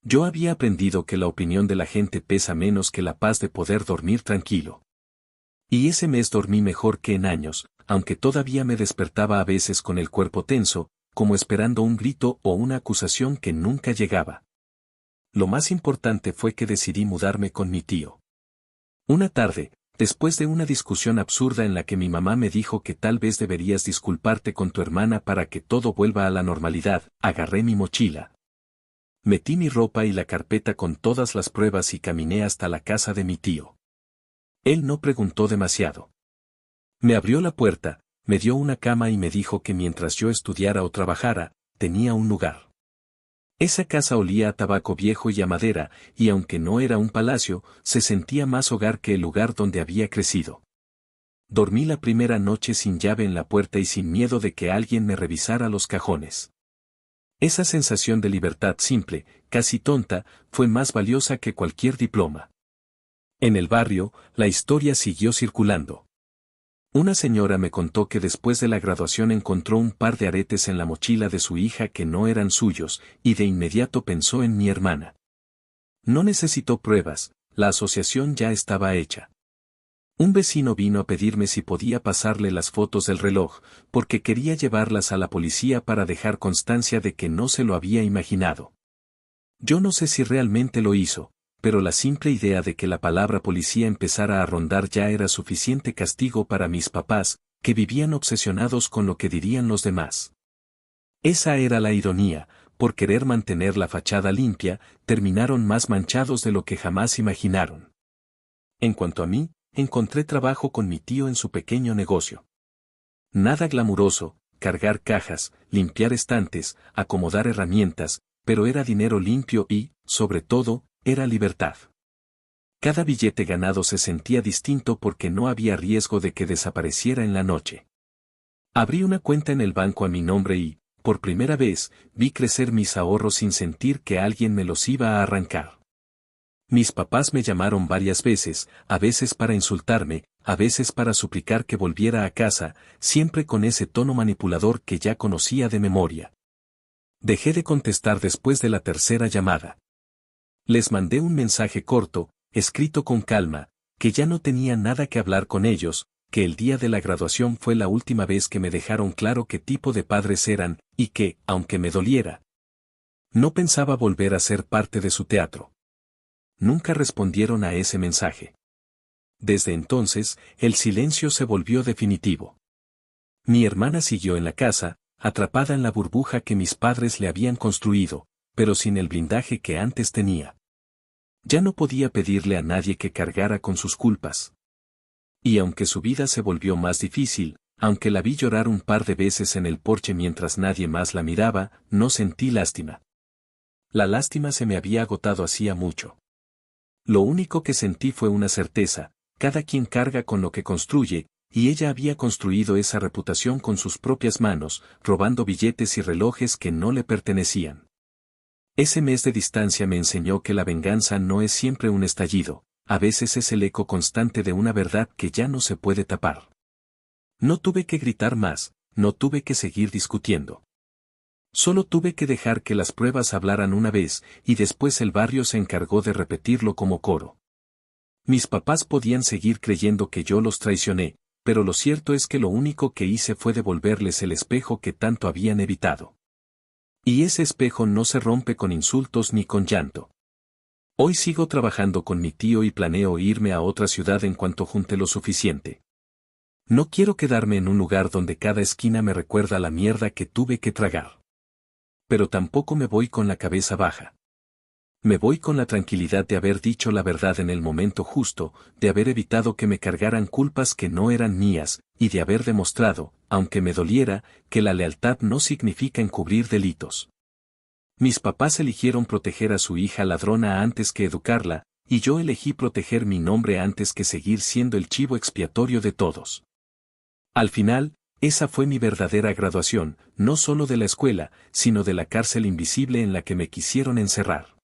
Yo había aprendido que la opinión de la gente pesa menos que la paz de poder dormir tranquilo. Y ese mes dormí mejor que en años, aunque todavía me despertaba a veces con el cuerpo tenso, como esperando un grito o una acusación que nunca llegaba. Lo más importante fue que decidí mudarme con mi tío. Una tarde, después de una discusión absurda en la que mi mamá me dijo que tal vez deberías disculparte con tu hermana para que todo vuelva a la normalidad, agarré mi mochila. Metí mi ropa y la carpeta con todas las pruebas y caminé hasta la casa de mi tío. Él no preguntó demasiado. Me abrió la puerta, me dio una cama y me dijo que mientras yo estudiara o trabajara, tenía un lugar. Esa casa olía a tabaco viejo y a madera, y aunque no era un palacio, se sentía más hogar que el lugar donde había crecido. Dormí la primera noche sin llave en la puerta y sin miedo de que alguien me revisara los cajones. Esa sensación de libertad simple, casi tonta, fue más valiosa que cualquier diploma. En el barrio, la historia siguió circulando. Una señora me contó que después de la graduación encontró un par de aretes en la mochila de su hija que no eran suyos, y de inmediato pensó en mi hermana. No necesitó pruebas, la asociación ya estaba hecha. Un vecino vino a pedirme si podía pasarle las fotos del reloj, porque quería llevarlas a la policía para dejar constancia de que no se lo había imaginado. Yo no sé si realmente lo hizo, pero la simple idea de que la palabra policía empezara a rondar ya era suficiente castigo para mis papás, que vivían obsesionados con lo que dirían los demás. Esa era la ironía, por querer mantener la fachada limpia, terminaron más manchados de lo que jamás imaginaron. En cuanto a mí, encontré trabajo con mi tío en su pequeño negocio. Nada glamuroso, cargar cajas, limpiar estantes, acomodar herramientas, pero era dinero limpio y, sobre todo, era libertad. Cada billete ganado se sentía distinto porque no había riesgo de que desapareciera en la noche. Abrí una cuenta en el banco a mi nombre y, por primera vez, vi crecer mis ahorros sin sentir que alguien me los iba a arrancar. Mis papás me llamaron varias veces, a veces para insultarme, a veces para suplicar que volviera a casa, siempre con ese tono manipulador que ya conocía de memoria. Dejé de contestar después de la tercera llamada. Les mandé un mensaje corto, escrito con calma, que ya no tenía nada que hablar con ellos, que el día de la graduación fue la última vez que me dejaron claro qué tipo de padres eran, y que, aunque me doliera, no pensaba volver a ser parte de su teatro. Nunca respondieron a ese mensaje. Desde entonces, el silencio se volvió definitivo. Mi hermana siguió en la casa, atrapada en la burbuja que mis padres le habían construido, pero sin el blindaje que antes tenía. Ya no podía pedirle a nadie que cargara con sus culpas. Y aunque su vida se volvió más difícil, aunque la vi llorar un par de veces en el porche mientras nadie más la miraba, no sentí lástima. La lástima se me había agotado hacía mucho. Lo único que sentí fue una certeza, cada quien carga con lo que construye, y ella había construido esa reputación con sus propias manos, robando billetes y relojes que no le pertenecían. Ese mes de distancia me enseñó que la venganza no es siempre un estallido, a veces es el eco constante de una verdad que ya no se puede tapar. No tuve que gritar más, no tuve que seguir discutiendo. Solo tuve que dejar que las pruebas hablaran una vez, y después el barrio se encargó de repetirlo como coro. Mis papás podían seguir creyendo que yo los traicioné, pero lo cierto es que lo único que hice fue devolverles el espejo que tanto habían evitado. Y ese espejo no se rompe con insultos ni con llanto. Hoy sigo trabajando con mi tío y planeo irme a otra ciudad en cuanto junte lo suficiente. No quiero quedarme en un lugar donde cada esquina me recuerda la mierda que tuve que tragar. Pero tampoco me voy con la cabeza baja. Me voy con la tranquilidad de haber dicho la verdad en el momento justo, de haber evitado que me cargaran culpas que no eran mías, y de haber demostrado, aunque me doliera, que la lealtad no significa encubrir delitos. Mis papás eligieron proteger a su hija ladrona antes que educarla, y yo elegí proteger mi nombre antes que seguir siendo el chivo expiatorio de todos. Al final, esa fue mi verdadera graduación, no solo de la escuela, sino de la cárcel invisible en la que me quisieron encerrar.